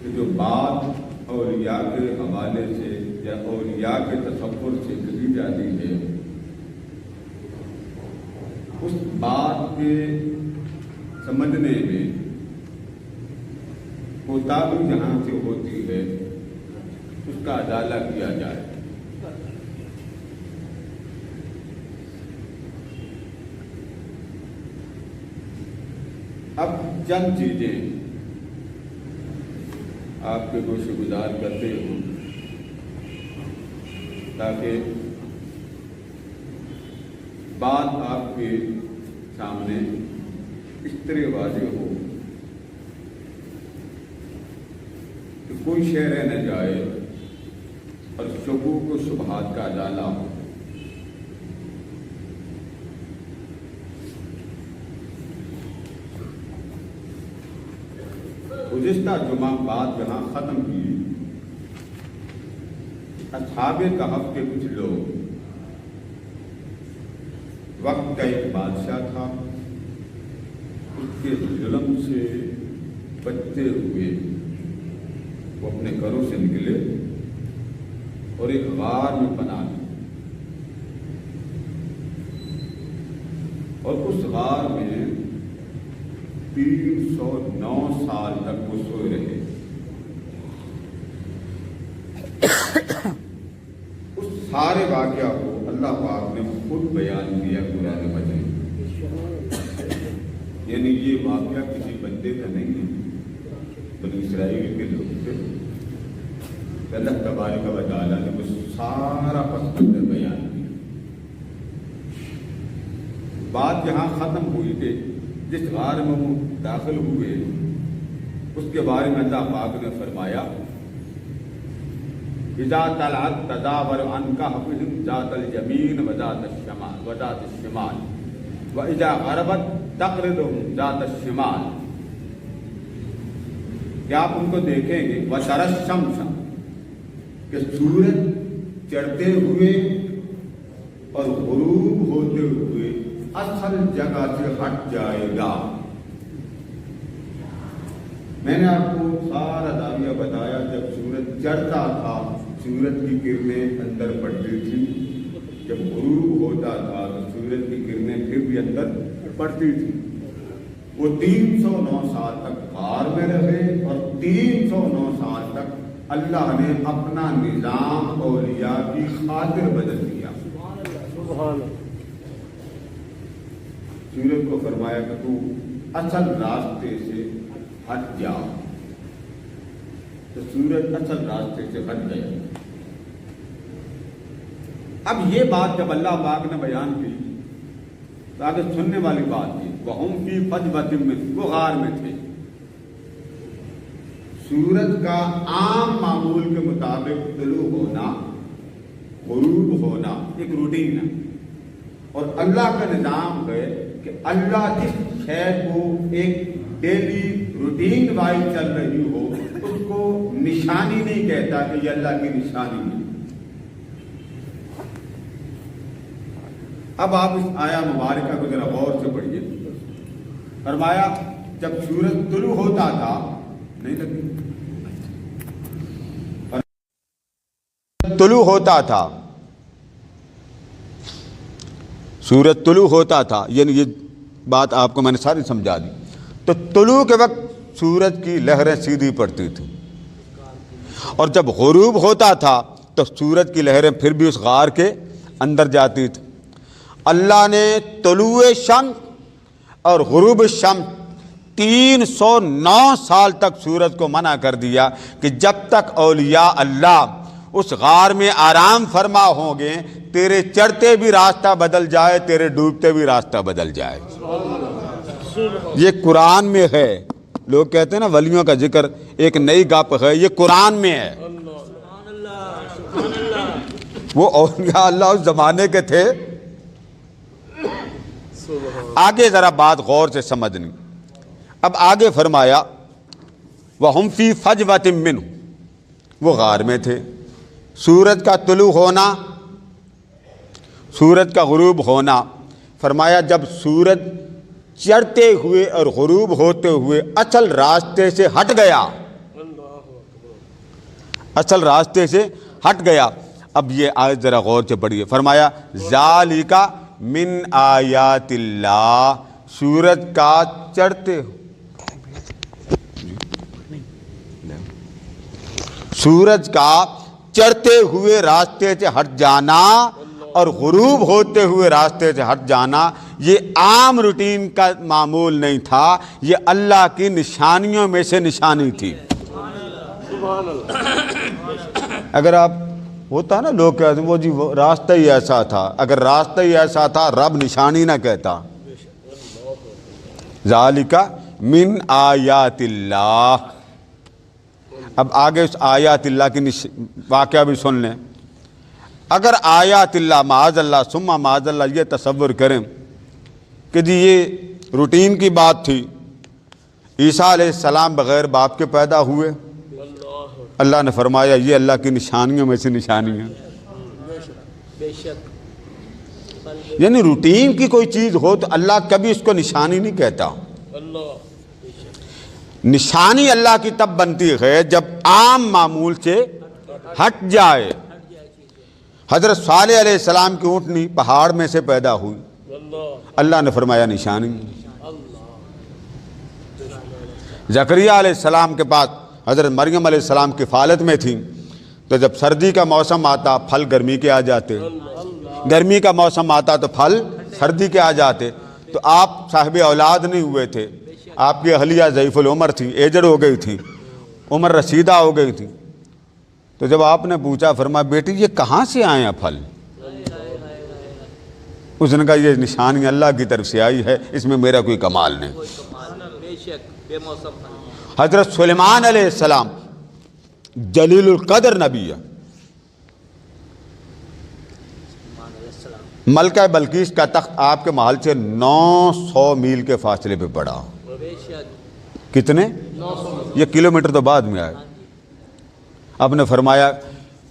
[SPEAKER 1] کہ جو بات اولیاء کے حوالے سے یا اولیاء کے تصور سے کہی جاتی ہے، اس بات کے سمجھنے میں کوتاہی جہاں سے ہوتی ہے اس کا ازالہ کیا جائے۔ اب چند چیزیں آپ کے گوشے گزار کرتے ہوں تاکہ بات آپ کے سامنے اس طرح واضح ہو کہ کوئی شے رہ نہ جائے اور شکوک و شبہات کا ازالہ ہو۔ گزشتہ جمعہ بات یہاں ختم کی، اصحاب کہف کے کچھ لوگ، وقت کا ایک بادشاہ تھا، اس کے ظلم سے بچتے ہوئے وہ اپنے گھروں سے نکلے اور ایک غار میں پناہ لی، اور اس غار میں 309 سال تک وہ سوئے رہے۔ اس سارے واقعہ کو اللہ پاک نے خود بیان کیا قرآن مجید، یعنی یہ واقعہ کسی بندے کا نہیں ہے، بنی اسرائیل کے لوگ تھے، اللہ تبارک و تعالیٰ نے وہ سارا پس منظر بیان کیا۔ بات یہاں ختم ہوئی کہ جس غار میں وہ داخل ہوئے اس کے بارے میں اللہ پاک نے فرمایا اذا طلعت تدابر عن كهفهم ذات اليمين وذات الشمال واذا غربت تقرضهم ذات الشمال، کہ آپ ان کو دیکھیں گے وترى الشمس، کہ سورج چڑھتے ہوئے اور غروب ہوتے ہوئے اصل جگہ سے ہٹ جائے گا۔ میں نے آپ کو سارا دعویٰ بتایا، جب سورج چڑھتا تھا سورج کی کرنیں اندر پڑتی تھی، جب غروب ہوتا تھا تو سورج کی کرنیں پھر بھی اندر پڑتی تھی۔ وہ 309 سال تک غار میں رہے اور 309 سال تک اللہ نے اپنا نظام اولیاء کی خاطر بدل دیا۔ سورج کو فرمایا کہ تو اصل راستے سے ہٹ جاؤ، تو سورج اصل راستے سے ہٹ گیا۔ اب یہ بات جب اللہ پاک نے بیان کی تو آگے سننے والی بات تھی وَهُمْ فِي فَجْوَةٍ مِّنْهُ، وہ غار میں تھے۔ سورج کا عام معمول کے مطابق طلوع ہونا غروب ہونا ایک روٹین ہے، اور اللہ کا نظام ہے کہ اللہ جس شے کو ایک ڈیلی روٹین وائز چل رہی ہو اس کو نشانی نہیں کہتا کہ یہ اللہ کی نشانی ہے۔ اب آپ اس آیا مبارکہ کو ذرا غور سے پڑھیے۔ فرمایا جب سورج طلوع ہوتا تھا، نہیں لگی، طلوع ہوتا تھا، سورج طلوع ہوتا تھا، یعنی یہ بات آپ کو میں نے ساری سمجھا دی۔ تو طلوع کے وقت سورج کی لہریں سیدھی پڑتی تھیں، اور جب غروب ہوتا تھا تو سورج کی لہریں پھر بھی اس غار کے اندر جاتی تھیں۔ اللہ نے طلوع شمس اور غروب شمس 309 سال تک سورج کو منع کر دیا کہ جب تک اولیاء اللہ اس غار میں آرام فرما ہوں گے تیرے چڑھتے بھی راستہ بدل جائے، تیرے ڈوبتے بھی راستہ بدل جائے۔ یہ قرآن میں ہے۔ لوگ کہتے ہیں نا ولیوں کا ذکر ایک نئی گپ ہے، یہ قرآن میں ہے۔ وہ اولیاء اللہ اس زمانے کے تھے۔ آگے ذرا بات غور سے سمجھنی۔ اب آگے فرمایا وَهُمْ فِي فَجْوَةٍ مِّنْهُ، وہ غار میں تھے۔ سورج کا طلوع ہونا، سورج کا غروب ہونا، فرمایا جب سورج چڑھتے ہوئے اور غروب ہوتے ہوئے اصل راستے سے ہٹ گیا، اصل راستے سے ہٹ گیا۔ اب یہ آیت ذرا غور سے پڑھیے۔ فرمایا ذالک من آیات اللہ، سورج کا چڑھتے سورج کا چڑھتے ہوئے راستے سے ہٹ جانا اور غروب ہوتے ہوئے راستے سے ہٹ جانا یہ عام روٹین کا معمول نہیں تھا، یہ اللہ کی نشانیوں میں سے نشانی تھی۔ اگر آپ ہوتا نا لوگ کہتے ہیں وہ جی وہ راستہ ہی ایسا تھا، اگر راستہ ہی ایسا تھا رب نشانی نہ کہتا۔ ذالک من آیات اللہ۔ اب آگے اس آیات اللہ کی واقعہ بھی سن لیں۔ اگر آیات اللہ معاذ اللہ ثم معاذ اللہ یہ تصور کریں کہ جی یہ روٹین کی بات تھی، عیسیٰ علیہ السلام بغیر باپ کے پیدا ہوئے، اللہ نے فرمایا یہ اللہ کی نشانیوں میں سے نشانی ہے۔ یعنی روٹین کی کوئی چیز ہو تو اللہ کبھی اس کو نشانی نہیں کہتا۔ نشانی اللہ کی تب بنتی ہے جب عام معمول سے ہٹ جائے۔ حضرت صالح علیہ السلام کی اونٹنی پہاڑ میں سے پیدا ہوئی، اللہ نے فرمایا نشانی۔ زکریا علیہ السلام کے پاس حضرت مریم علیہ السلام کفالت میں تھیں، تو جب سردی کا موسم آتا پھل گرمی کے آ جاتے، گرمی کا موسم آتا تو پھل سردی کے آ جاتے۔ تو آپ صاحب اولاد نہیں ہوئے تھے، آپ کی اہلیہ ضعیف العمر تھی، ایجڈ ہو گئی تھی، عمر رسیدہ ہو گئی تھی۔ تو جب آپ نے پوچھا، فرمایا بیٹی یہ کہاں سے آئے ہیں پھل؟ اس نے کہا یہ نشانی اللہ کی طرف سے آئی ہے، اس میں میرا کوئی کمال نہیں۔ حضرت سلیمان علیہ السلام جلیل القدر نبی ہے، ملکہ بلقیس کا تخت آپ کے محل سے 900 میل کے فاصلے پہ پڑا۔ کتنے؟ یہ کلومیٹر تو بعد میں آئے۔ آپ نے فرمایا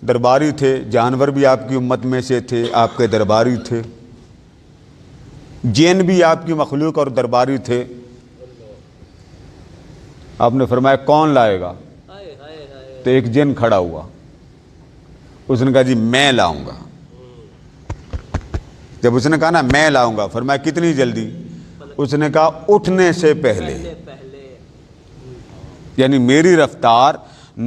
[SPEAKER 1] درباری تھے، جانور بھی آپ کی امت میں سے تھے، آپ کے درباری تھے، جین بھی آپ کی مخلوق اور درباری تھے۔ آپ نے فرمایا کون لائے گا؟ تو ایک جن کھڑا ہوا، اس نے کہا جی میں لاؤں گا۔ جب اس نے کہا نا میں لاؤں گا، فرمایا کتنی جلدی؟ اس نے کہا اٹھنے سے پہلے، یعنی میری رفتار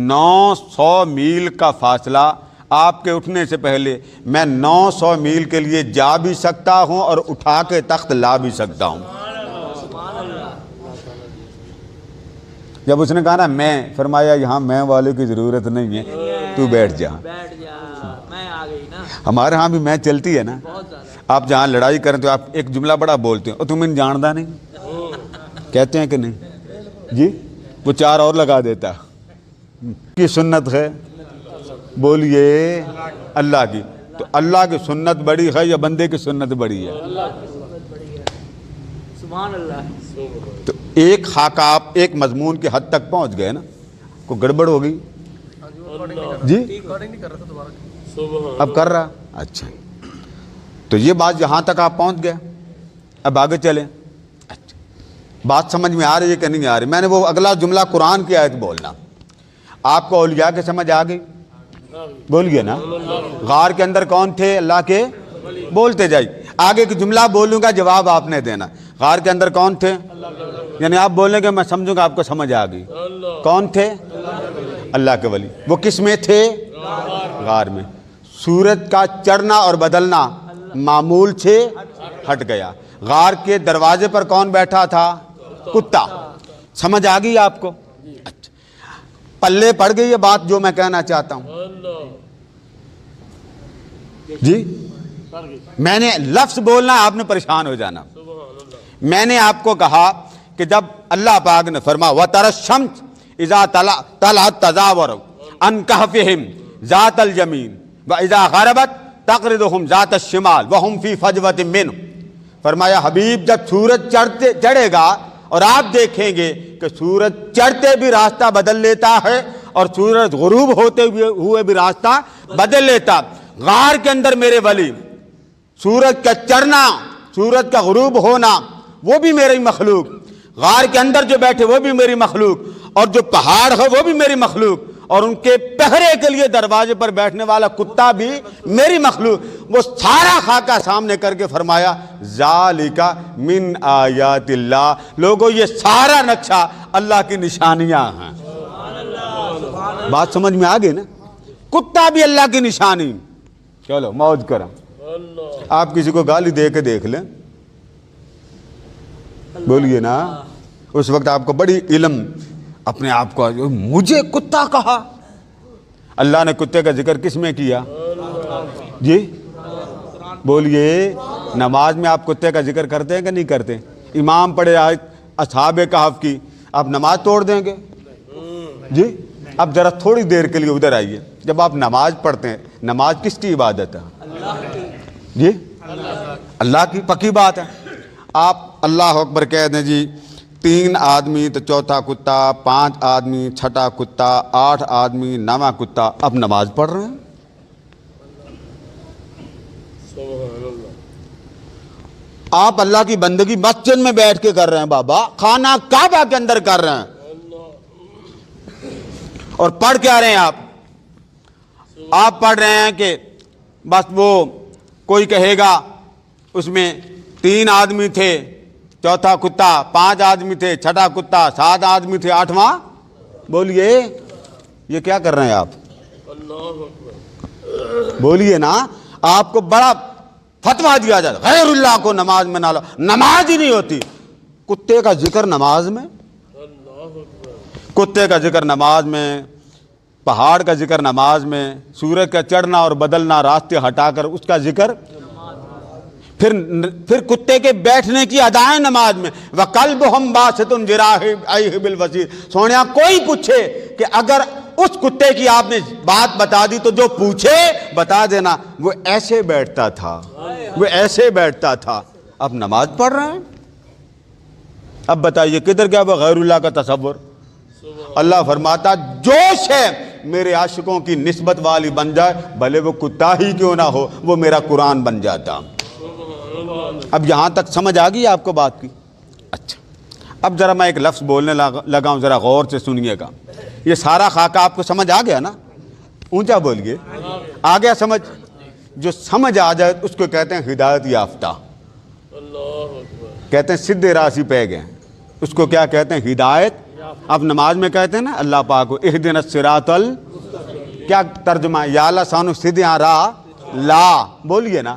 [SPEAKER 1] 900 میل کا فاصلہ آپ کے اٹھنے سے پہلے، میں 900 میل کے لیے جا بھی سکتا ہوں اور اٹھا کے تخت لا بھی سکتا ہوں۔ جب اس نے کہا نا میں، فرمایا یہاں میں والے کی ضرورت نہیں ہے، تو بیٹھ جا۔ ہمارے ہاں بھی میں چلتی ہے نا، آپ جہاں لڑائی کریں تو آپ ایک جملہ بڑا بولتے ہیں، اور تم ان جاندا نہیں، کہتے ہیں کہ نہیں جی؟ وہ 4 اور لگا دیتا کی سنت ہے، بولیے اللہ کی۔ تو اللہ کی سنت بڑی ہے یا بندے کی سنت بڑی ہے؟ سبحان اللہ۔ تو ایک خاکہ آپ ایک مضمون کی حد تک پہنچ گئے نا، کوئی گڑبڑ ہو گئی جی؟ اب کر رہا، اچھا، تو یہ بات یہاں تک آپ پہنچ گئے، اب آگے چلیں۔ اچھا، بات سمجھ میں آ رہی ہے کہ نہیں آ رہی؟ میں نے وہ اگلا جملہ قرآن کی آیت بولنا، آپ کو اولیاء کے سمجھ آ گئی؟ بولیے نا، غار کے اندر کون تھے؟ اللہ کے، بولتے جائیے، آگے کی جملہ بولوں گا جواب آپ نے دینا۔ غار کے اندر کون تھے؟ یعنی آپ بولیں گے میں سمجھوں گا آپ کو سمجھ آ گئی۔ کون تھے؟ اللہ کے ولی۔ وہ کس میں تھے؟ غار میں۔ سورج کا چڑھنا اور بدلنا معمول سے ہٹ گیا۔ غار کے دروازے پر کون بیٹھا تھا؟ کتا۔ سمجھ آ گئی آپ کو؟ اچھا، پلے پڑ گئی یہ بات جو میں کہنا چاہتا ہوں جی؟ میں نے لفظ بولنا، آپ نے پریشان ہو جانا۔ میں نے آپ کو کہا کہ جب اللہ پاک نے فرمایا وَتَرَى الشَّمْسَ اِذَا طَلَعَتْ تَزَاوَرُ عَنْ كَهْفِهِمْ ذَاتَ الْيَمِينِ وَإِذَا غَرَبَتْ تَقْرِضُهُمْ ذَاتَ الشِّمَالِ وَهُمْ فِي فَجْوَةٍ مِّنْهُ۔ فرمایا حبیب جب سورج چڑھے گا اور آپ دیکھیں گے کہ سورج چڑھتے بھی راستہ بدل لیتا ہے اور سورج غروب ہوتے ہوئے بھی راستہ بدل لیتا۔ غار کے اندر میرے ولی، سورج کا چڑھنا، سورج کا غروب ہونا وہ بھی میری مخلوق، غار کے اندر جو بیٹھے وہ بھی میری مخلوق، اور جو پہاڑ ہے وہ بھی میری مخلوق، اور ان کے پہرے کے لیے دروازے پر بیٹھنے والا کتا بھی میری مخلوق۔ وہ سارا خاکہ سامنے کر کے فرمایا ذالک من آیات اللہ۔ لوگوں یہ سارا نقشہ اللہ کی نشانیاں ہیں۔ بات سمجھ میں آ گئی نا؟ کتا بھی اللہ کی نشانی۔ چلو موج کرم، آپ کسی کو گالی دے کے دیکھ لیں، بولیے نا، اس وقت آپ کو بڑی علم اپنے آپ کو، مجھے کتا کہا۔ اللہ نے کتے کا ذکر کس میں کیا جی؟ بولیے، نماز میں آپ کتے کا ذکر کرتے ہیں کہ نہیں کرتے؟ امام پڑھے آیت اصحاب کہف کی، آپ نماز توڑ دیں گے جی؟ اب ذرا تھوڑی دیر کے لیے ادھر آئیے، جب آپ نماز پڑھتے ہیں، نماز کس کی عبادت ہے جی؟ اللہ کی پکی بات ہے۔ آپ اللہ اکبر کہہ دیں جی، 3 آدمی تو چوتھا کتا، 5 آدمی چھٹا کتا، 8 آدمی 9واں کتا، اب نماز پڑھ رہے ہیں۔ آپ اللہ کی بندگی مسجد میں بیٹھ کے کر رہے ہیں بابا، خانہ کعبہ کے اندر کر رہے ہیں، اور پڑھ کے آ رہے ہیں۔ آپ پڑھ رہے ہیں کہ بس وہ کوئی کہے گا اس میں 3 آدمی تھے، چوتھا کتا، 5 آدمی تھے، چھٹا کتا، 7 آدمی تھے، 8واں۔ بولیے یہ کیا کر رہے ہیں آپ؟ بولیے نا، آپ کو بڑا فتویٰ دیا جاتا غیر اللہ کو نماز میں نہ لو، نماز ہی نہیں ہوتی۔ کتے کا ذکر نماز میں، کتے کا ذکر نماز میں، پہاڑ کا ذکر نماز میں، سورج کا چڑھنا اور بدلنا، راستے ہٹا کر اس کا ذکر، پھر کتے کے بیٹھنے کی ادائیں نماز میں، وَقَلْبُهُمْ بَاسِطٌ ذِرَاعَیْهِ بِالْوَصِیدِ۔ سونیا کوئی پوچھے کہ اگر اس کتے کی آپ نے بات بتا دی تو جو پوچھے بتا دینا وہ ایسے بیٹھتا تھا، وہ ایسے بیٹھتا تھا۔ اب نماز پڑھ رہے ہیں، اب بتائیے کدھر گیا وہ غیر اللہ کا تصور؟ اللہ فرماتا جو شے میرے عاشقوں کی نسبت والی بن جائے، بھلے وہ کتا ہی کیوں نہ ہو، وہ میرا قرآن بن جاتا۔ اب یہاں تک سمجھ آ گئی آپ کو بات کی؟ اچھا، اب ذرا میں ایک لفظ بولنے لگا ہوں، ذرا غور سے سنیے گا۔ یہ سارا خاکہ آپ کو سمجھ آ گیا نا؟ اونچا بولیے، آ گیا سمجھ؟ جو سمجھ آ جائے اس کو کہتے ہیں ہدایت یافتہ، کہتے ہیں سیدھے راسی پہ گئے، اس کو کیا کہتے ہیں؟ ہدایت۔ اب نماز میں کہتے ہیں نا اللہ پاک کو اہدنا الصراط کیا ترجمہ ہے؟ یا اللہ سانو سیدھا راہ لا، بولیے نا۔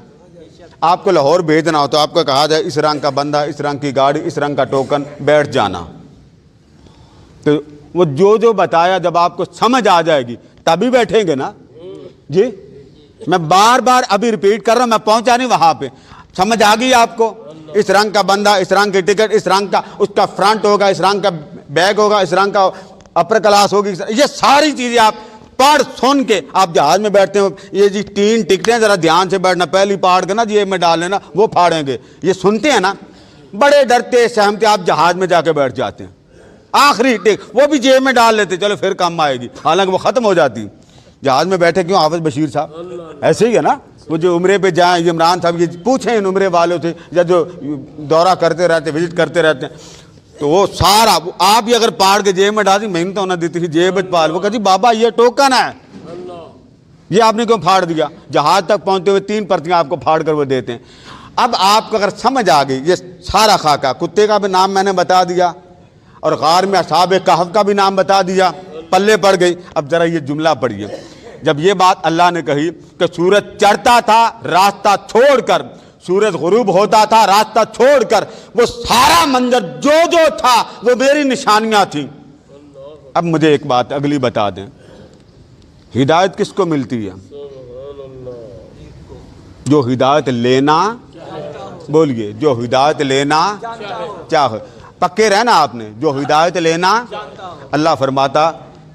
[SPEAKER 1] آپ کو لاہور بھیجنا ہو تو آپ کو کہا جائے اس رنگ کا بندہ، اس رنگ کی گاڑی، اس رنگ کا ٹوکن، بیٹھ جانا، تو وہ جو بتایا جب آپ کو سمجھ آ جائے گی تبھی بیٹھیں گے نا جی۔ میں بار بار ابھی ریپیٹ کر رہا ہوں، میں پہنچا نہیں وہاں پہ۔ سمجھ آ گئی آپ کو؟ اس رنگ کا بندہ، اس رنگ کی ٹکٹ، اس رنگ کا اس کا فرنٹ ہوگا، اس رنگ کا بیگ ہوگا، اس رنگ کا اپر کلاس ہوگی، یہ ساری چیزیں آپ پڑھ سن کے آپ جہاز میں بیٹھتے ہیں، یہ جی 3 ٹکٹیں ذرا دھیان سے بیٹھنا، پہلی پاڑ کے نا جیب میں ڈال لینا، وہ پھاڑیں گے، یہ سنتے ہیں نا، بڑے ڈرتے سہمتے آپ جہاز میں جا کے بیٹھ جاتے ہیں، آخری ٹک وہ بھی جیب میں ڈال لیتے، چلو پھر کام آئے گی، حالانکہ وہ ختم ہو جاتی۔ جہاز میں بیٹھے کیوں حافظ بشیر صاحب؟ ایسے ہی ہے نا، وہ جو عمرے پہ جائیں، عمران صاحب یہ پوچھیں ان عمرے والوں سے یا جو دورہ کرتے رہتے، وزٹ کرتے رہتے ہیں، تو وہ سارا آپ ہی اگر پاڑ کے جیب میں ڈال دی، میں تو نہ دیتی تھی جیب پال، وہ کہتی بابا یہ ٹوکن ہے، یہ آپ نے کیوں پھاڑ دیا؟ جہاز تک پہنچتے ہوئے 3 پرچیاں آپ کو پھاڑ کر وہ دیتے ہیں۔ اب آپ کو اگر سمجھ آ گئی، یہ سارا خاکہ، کتے کا بھی نام میں نے بتا دیا اور غار میں اصحاب کہف کا بھی نام بتا دیا، پلے پڑ گئی۔ اب ذرا یہ جملہ پڑھیے، جب یہ بات اللہ نے کہی کہ سورج چڑھتا تھا راستہ چھوڑ کر، سورج غروب ہوتا تھا راستہ چھوڑ کر، وہ سارا منظر جو تھا وہ میری نشانیاں تھیں۔ اب مجھے ایک بات اگلی بتا دیں، ہدایت کس کو ملتی ہے؟ جو ہدایت لینا، بولیے، جو ہدایت لینا چاہے، پکے رہنا آپ نے، جو ہدایت لینا۔ اللہ فرماتا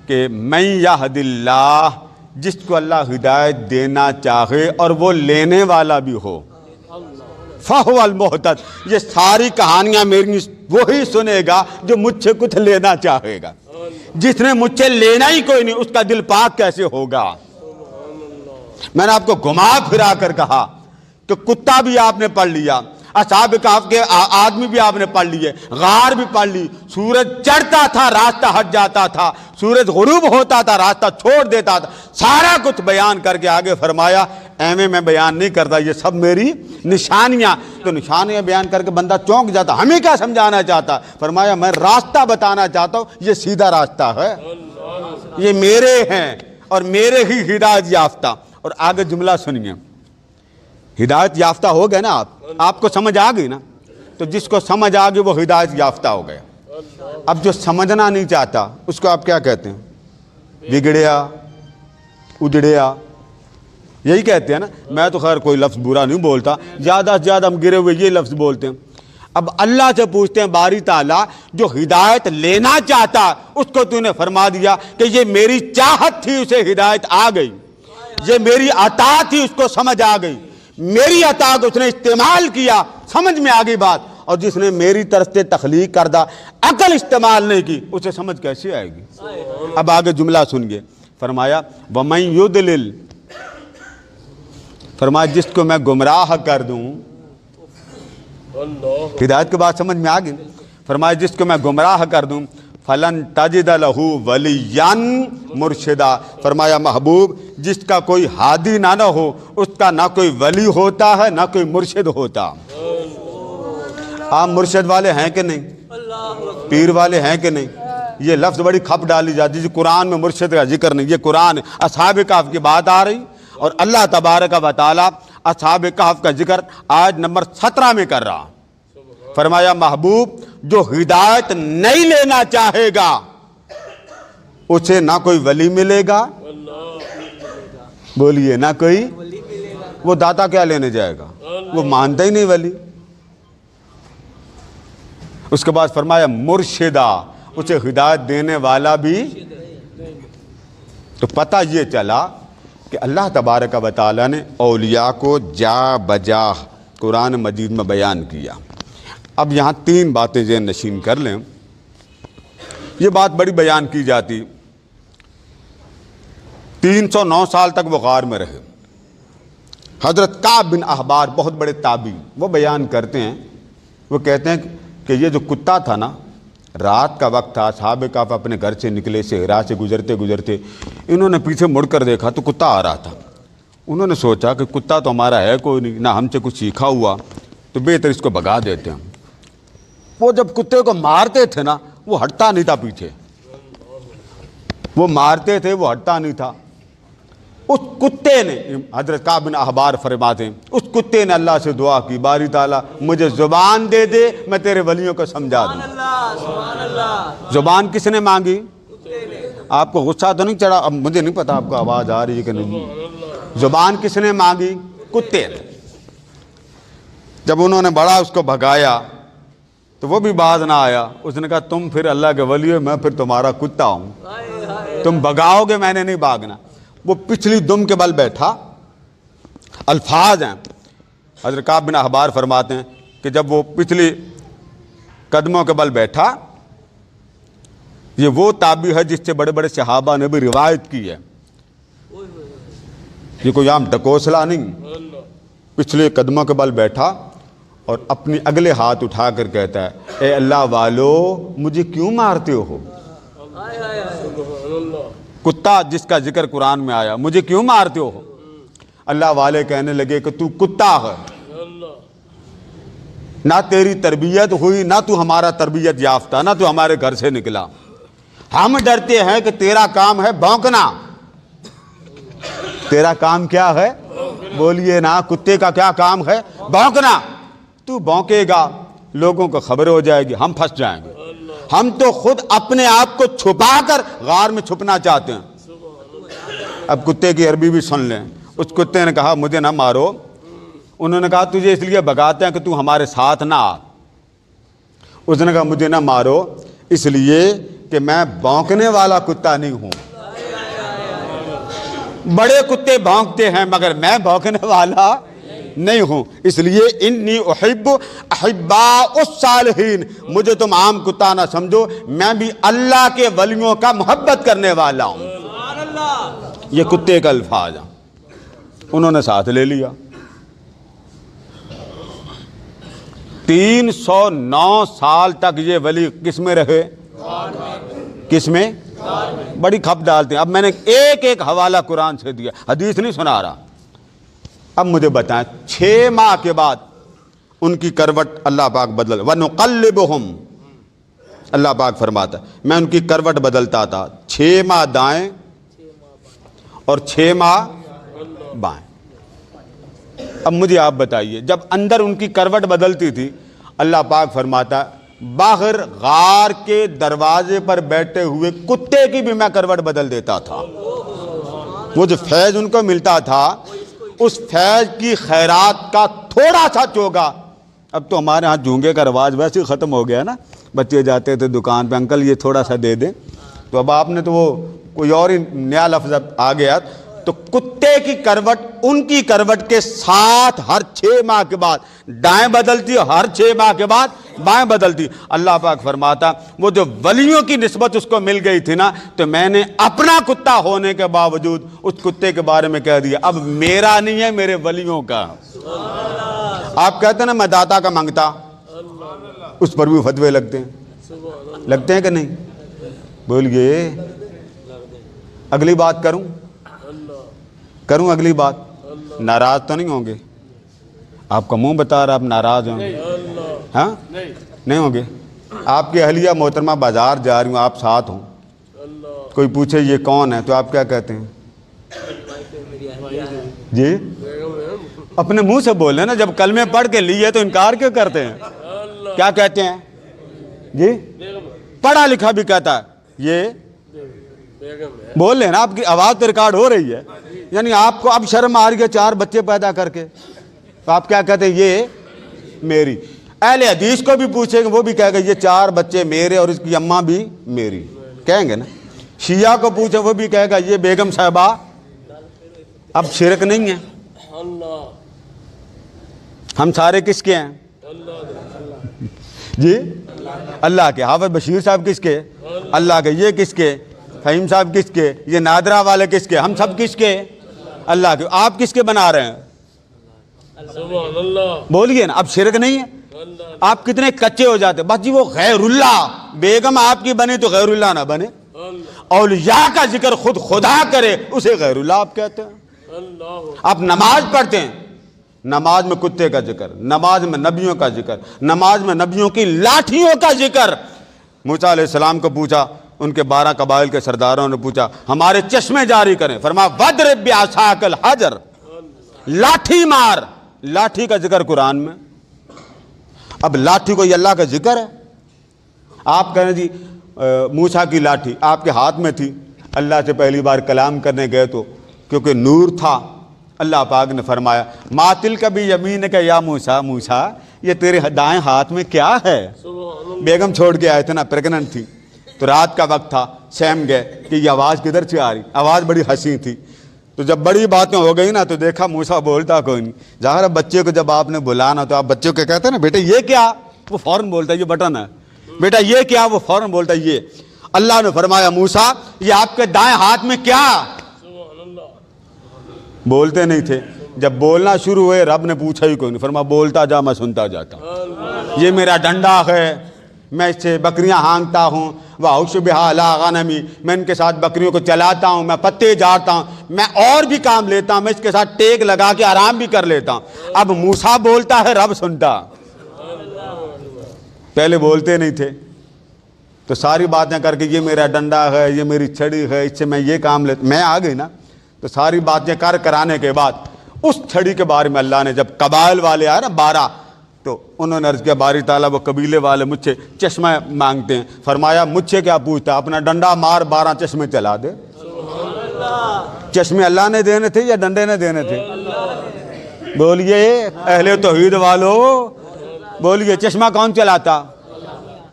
[SPEAKER 1] کہ من یہد اللہ، جس کو اللہ ہدایت دینا چاہے اور وہ لینے والا بھی ہو، فَهُوَ الْمُهْتَدِ، یہ ساری کہانیاں میری وہی سنے گا جو مجھ سے کچھ لینا چاہے گا۔ جس نے مجھ سے لینا ہی کوئی نہیں، اس کا دل پاک کیسے ہوگا؟ میں نے آپ کو گھما پھرا کر کہا کہ کتا بھی آپ نے پڑھ لیا، اصحاب کہف کے آدمی بھی آپ نے پڑھ لیے، غار بھی پڑھ لی، سورج چڑھتا تھا راستہ ہٹ جاتا تھا، سورج غروب ہوتا تھا راستہ چھوڑ دیتا تھا، سارا کچھ بیان کر کے آگے فرمایا ایویں میں بیان نہیں کرتا، یہ سب میری نشانیاں۔ تو نشانیاں بیان کر کے بندہ چونک جاتا، ہمیں کیا سمجھانا چاہتا؟ فرمایا میں راستہ بتانا چاہتا ہوں، یہ سیدھا راستہ ہے، یہ میرے ہیں اور میرے ہی ہدایت یافتہ۔ اور آگے جملہ سنیے، ہدایت یافتہ ہو گئے نا آپ کو سمجھ آ گئی نا، تو جس کو سمجھ آ گئی وہ ہدایت یافتہ ہو گیا۔ اب جو سمجھنا نہیں چاہتا اس کو آپ کیا کہتے ہیں؟ بگڑیا، اجڑیا، یہی کہتے ہیں نا۔ میں تو خیر کوئی لفظ برا نہیں بولتا، زیادہ سے زیادہ ہم گرے ہوئے یہ لفظ بولتے ہیں۔ اب اللہ سے پوچھتے ہیں باری تعالیٰ، جو ہدایت لینا چاہتا اس کو تو نے فرما دیا کہ یہ میری چاہت تھی، اسے ہدایت آ گئی، یہ میری عطا تھی، اس کو سمجھ آ گئی، میری عطا کو اس نے استعمال کیا، سمجھ میں آ گئی بات۔ اور جس نے میری طرف سے تخلیق کردہ عقل استعمال نہیں کی، اسے سمجھ کیسے آئے گی؟ اب آگے جملہ سنیے، فرمایا وَمَن يُضْلِلْ، فرمایا جس کو میں گمراہ کر دوں، ہدایت کے بعد سمجھ میں آ گئی، فرمایا جس کو میں گمراہ کر دوں فَلَن تَجِدَ لَهُ وَلِيًّا مُرْشِدًا، فرمایا محبوب جس کا کوئی ہادی نہ ہو، اس کا نہ کوئی ولی ہوتا ہے نہ کوئی مرشد ہوتا۔ آپ مرشد والے ہیں کہ نہیں؟ پیر والے ہیں کہ نہیں؟ یہ لفظ بڑی کھپ ڈالی جاتی ہے، قرآن میں مرشد کا ذکر نہیں، یہ قرآن اصحاب کہف کی بات آ رہی، اور اللہ تبارک و تعالیٰ اصحاب کہف کا ذکر آیت نمبر 17 میں کر رہا۔ فرمایا محبوب جو ہدایت نہیں لینا چاہے گا اسے نہ کوئی ولی ملے گا، بولیے نہ کوئی، وہ داتا کیا لینے جائے گا؟ وہ مانتا ہی نہیں ولی۔ اس کے بعد فرمایا مرشدہ، اسے ہدایت دینے والا بھی۔ تو پتہ یہ چلا کہ اللہ تبارک و تعالیٰ نے اولیاء کو جا بجا قرآن مجید میں بیان کیا۔ اب یہاں 3 باتیں ذہن نشین کر لیں۔ یہ بات بڑی بیان کی جاتی، 309 سال تک وہ غار میں رہے۔ حضرت کعب بن احبار بہت بڑے تابعی، وہ بیان کرتے ہیں، وہ کہتے ہیں کہ یہ جو کتا تھا نا، رات کا وقت تھا، اصحاب کہف اپنے گھر سے نکلے، صحرا سے گزرتے گزرتے انہوں نے پیچھے مڑ کر دیکھا تو کتا آ رہا تھا۔ انہوں نے سوچا کہ کتا تو ہمارا ہے کوئی نہیں، نہ ہم سے کچھ سیکھا ہوا، تو بہتر اس کو بھگا دیتے ہیں۔ وہ جب کتے کو مارتے تھے نا، وہ ہٹتا نہیں تھا پیچھے، وہ مارتے تھے وہ ہٹتا نہیں تھا۔ اس کتے نے، حضرت کعب بن احبار فرماتے ہیں، اس کتے نے اللہ سے دعا کی، باری تعالیٰ مجھے زبان دے دے، میں تیرے ولیوں کو سمجھا دوں۔ زبان کس نے مانگی؟ آپ کو غصہ تو نہیں چڑھا؟ اب مجھے نہیں پتا آپ کو آواز آ رہی ہے کہ نہیں۔ زبان کس نے مانگی؟ کتے نے۔ جب انہوں نے بڑا اس کو بھگایا تو وہ بھی باز نہ آیا۔ اس نے کہا تم پھر اللہ کے ولی ہو، میں پھر تمہارا کتا ہوں، تم بھگاؤ گے، میں نے نہیں بھاگنا۔ وہ پچھلی دم کے بل بیٹھا۔ الفاظ ہیں، حضرت کعب بن احبار فرماتے ہیں کہ جب وہ پچھلی قدموں کے بل بیٹھا، یہ وہ تابعی ہے جس سے بڑے بڑے صحابہ نے بھی روایت کی ہے، یہ کوئی عام ڈکوسلا نہیں۔ پچھلے قدموں کے بل بیٹھا اور اپنی اگلے ہاتھ اٹھا کر کہتا ہے اے اللہ والو مجھے کیوں مارتے ہو؟ کتا جس کا ذکر قرآن میں آیا، مجھے کیوں مارتے ہو؟ اللہ والے کہنے لگے کہ تو کتا ہے، نہ تیری تربیت ہوئی، نہ تو ہمارا تربیت یافتہ، نہ تو ہمارے گھر سے نکلا۔ ہم ڈرتے ہیں کہ تیرا کام ہے بھونکنا۔ تیرا کام کیا ہے؟ بولیے نا، کتے کا کیا کام ہے؟ بھونکنا۔ تو بھونکے گا، لوگوں کو خبر ہو جائے گی، ہم پھنس جائیں گے۔ ہم تو خود اپنے آپ کو چھپا کر غار میں چھپنا چاہتے ہیں۔ اب کتے کی عربی بھی سن لیں۔ اس کتے نے کہا مجھے نہ مارو۔ انہوں نے کہا تجھے اس لیے بھگاتے ہیں کہ تو ہمارے ساتھ نہ آ۔ اس نے کہا مجھے نہ مارو اس لیے کہ میں بھونکنے والا کتا نہیں ہوں۔ بڑے کتے بھونکتے ہیں مگر میں بھونکنے والا نہیں ہوں، اس لیے انی احب احباء الصالحین، مجھے تم عام کتا نہ سمجھو، میں بھی اللہ کے ولیوں کا محبت کرنے والا ہوں۔ یہ کتے کا الفاظ ہے۔ انہوں نے ساتھ لے لیا۔ 309 سال تک یہ ولی کس میں رہے؟ کس میں؟ بڑی کھپ ڈالتے ہیں۔ اب میں نے ایک ایک حوالہ قرآن سے دیا، حدیث نہیں سنا رہا۔ اب مجھے بتائیں 6 ماہ کے بعد ان کی کروٹ اللہ پاک بدل، وَنُقَلِّبُهُمْ، اللہ پاک فرماتا ہے میں ان کی کروٹ بدلتا تھا، 6 ماہ دائیں اور 6 ماہ بائیں۔ اب مجھے آپ بتائیے جب اندر ان کی کروٹ بدلتی تھی، اللہ پاک فرماتا ہے باہر غار کے دروازے پر بیٹھے ہوئے کتے کی بھی میں کروٹ بدل دیتا تھا۔ وہ جو فیض ان کو ملتا تھا، اس فیض کی خیرات کا تھوڑا سا چوگا۔ اب تو ہمارے ہاں جھونگے کا رواج ویسے ہی ختم ہو گیا نا، بچے جاتے تھے دکان پہ انکل یہ تھوڑا سا دے دیں، تو اب آپ نے تو وہ کوئی اور ہی نیا لفظ آ گیا۔ تو کتے کی کروٹ ان کی کروٹ کے ساتھ ہر 6 ماہ کے بعد دائیں بدلتی، ہر 6 ماہ کے بعد بائیں بدلتی۔ اللہ پاک فرماتا وہ جو ولیوں کی نسبت اس کو مل گئی تھی نا، تو میں نے اپنا کتا ہونے کے باوجود اس کتے کے بارے میں کہہ دیا اب میرا نہیں ہے، میرے ولیوں کا۔ آپ کہتے ہیں نا میں داتا کا مانگتا، اس پر بھی فتوے لگتے ہیں کہ نہیں؟ بولیے اگلی بات کروں اگلی بات؟ ناراض تو نہیں ہوں گے؟ آپ کا منہ بتا رہا آپ ناراض ہوں گے؟ ہاں نہیں ہوں گے؟ آپ کی اہلیہ محترمہ بازار جا رہی ہوں، آپ ساتھ ہوں، کوئی پوچھے یہ کون ہے تو آپ کیا کہتے ہیں؟ جی اپنے منہ سے بولے نا، جب کلمے پڑھ کے لیے تو انکار کیوں کرتے ہیں؟ کیا کہتے ہیں؟ جی پڑھا لکھا بھی کہتا ہے یہ بول لیں نا، آپ کی آواز تو ریکارڈ ہو رہی ہے، یعنی آپ کو اب شرم آ رہی ہے 4 بچے پیدا کر کے۔ تو آپ کیا کہتے ہیں؟ یہ میری۔ اہل حدیث کو بھی پوچھیں گے، وہ بھی کہے گا یہ 4 بچے میرے اور اس کی اماں بھی میری، کہیں گے نا۔ شیعہ کو پوچھیں، وہ بھی کہے گا یہ بیگم صاحبہ۔ اب شرک نہیں ہے، ہم سارے کس کے ہیں؟ جی اللہ کے۔ حافظ بشیر صاحب کس کے؟ اللہ کے۔ یہ کس کے؟ فہیم صاحب کس کے؟ یہ نادرہ والے کس کے؟ ہم سب کس کے؟ اللہ کے۔ آپ کس کے بنا رہے ہیں؟ بولیے نا، اب شرک نہیں ہے۔ آپ کتنے کچے ہو جاتے، بس جی وہ غیر اللہ، بیگم آپ کی بنے تو غیر اللہ نہ بنے، اولیاء کا ذکر خود خدا کرے اسے غیر اللہ آپ کہتے ہیں۔ آپ نماز پڑھتے ہیں، نماز میں کتے کا ذکر، نماز میں نبیوں کا ذکر، نماز میں نبیوں کی لاٹھیوں کا ذکر۔ موسیٰ علیہ السلام کو پوچھا، ان کے 12 قبائل کے سرداروں نے پوچھا ہمارے چشمے جاری کریں، فرمایا وَاضْرِب بِعَصَاكَ الْحَجَرَ، لاٹھی مار۔ لاٹھی کا ذکر قرآن میں۔ اب لاٹھی کو یہ اللہ کا ذکر ہے؟ آپ کہنے جی موسیٰ کی لاٹھی آپ کے ہاتھ میں تھی، اللہ سے پہلی بار کلام کرنے گئے تو کیونکہ نور تھا، اللہ پاک نے فرمایا ما تلک بیمینک یا موسیٰ، موسیٰ یہ تیرے دائیں ہاتھ میں کیا ہے؟ بیگم چھوڑ کے آئے تھے نا، پریگننٹ تھی، تو رات کا وقت تھا، سہم گئے کہ یہ آواز کدھر سے آ رہی؟ آواز بڑی حسین تھی۔ تو جب بڑی باتیں ہو گئی نا تو دیکھا موسیٰ بولتا کوئی نہیں۔ ظاہر ہے بچے کو جب آپ نے بلانا تو آپ بچے کو کہتے ہیں نا بیٹے یہ کیا، وہ فوراً بولتا ہے یہ بٹن ہے، بیٹا یہ کیا، وہ فوراً بولتا ہے یہ۔ اللہ نے فرمایا موسیٰ یہ آپ کے دائیں ہاتھ میں کیا؟ بولتے نہیں تھے، جب بولنا شروع ہوئے رب نے پوچھا ہی کوئی نہیں، فرمایا بولتا جا میں سنتا جاتا ہوں، یہ میرا ڈنڈا ہے، میں اس سے بکریاں ہانکتا ہوں، وَأَحُشُّ بِهَا عَلَىٰ غَنَمِي، میں ان کے ساتھ بکریوں کو چلاتا ہوں، میں پتے جاڑتا ہوں، میں اور بھی کام لیتا ہوں، میں اس کے ساتھ ٹیک لگا کے آرام بھی کر لیتا ہوں۔ اب موسیٰ بولتا ہے، رب سنتا۔ پہلے بولتے نہیں تھے تو ساری باتیں کر کے یہ میرا ڈنڈا ہے، یہ میری چھڑی ہے، اس سے میں یہ کام لیتا، میں آ گئی نا، تو ساری باتیں کرانے کے بعد اس چھڑی کے بارے میں اللہ نے جب قبائل والے آئے نا 12 تو انہوں نے عرض کیا باری تعالیٰ وہ قبیلے والے مجھ سے چشمہ مانگتے ہیں، فرمایا مجھ سے کیا پوچھتا، اپنا ڈنڈا مار 12 چشمے چلا دے۔ چشمے اللہ نے دینے تھے یا ڈنڈے نے دینے تھے؟ بولیے اہل توحید والو، بولیے چشمہ کون چلاتا؟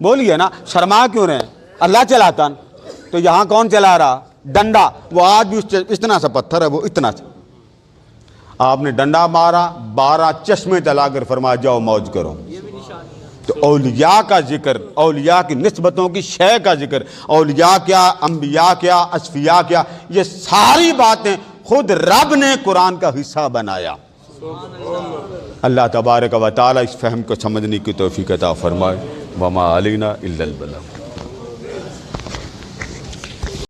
[SPEAKER 1] بولیے نا، شرما کیوں رہے؟ اللہ چلاتا۔ تو یہاں کون چلا رہا؟ ڈنڈا۔ وہ آج بھی اتنا سا پتھر ہے، وہ اتنا سا، آپ نے ڈنڈا مارا، 12 چشمے چلا کر فرمایا جاؤ موج کرو۔ تو اولیاء کا ذکر، اولیاء کی نسبتوں کی شے کا ذکر، اولیاء کیا، انبیاء کیا، اصفیاء کیا، یہ ساری باتیں خود رب نے قرآن کا حصہ بنایا۔ اللہ تبارک و تعالی اس فہم کو سمجھنے کی توفیق عطا فرمائے۔ وما علینا الا البلاغ۔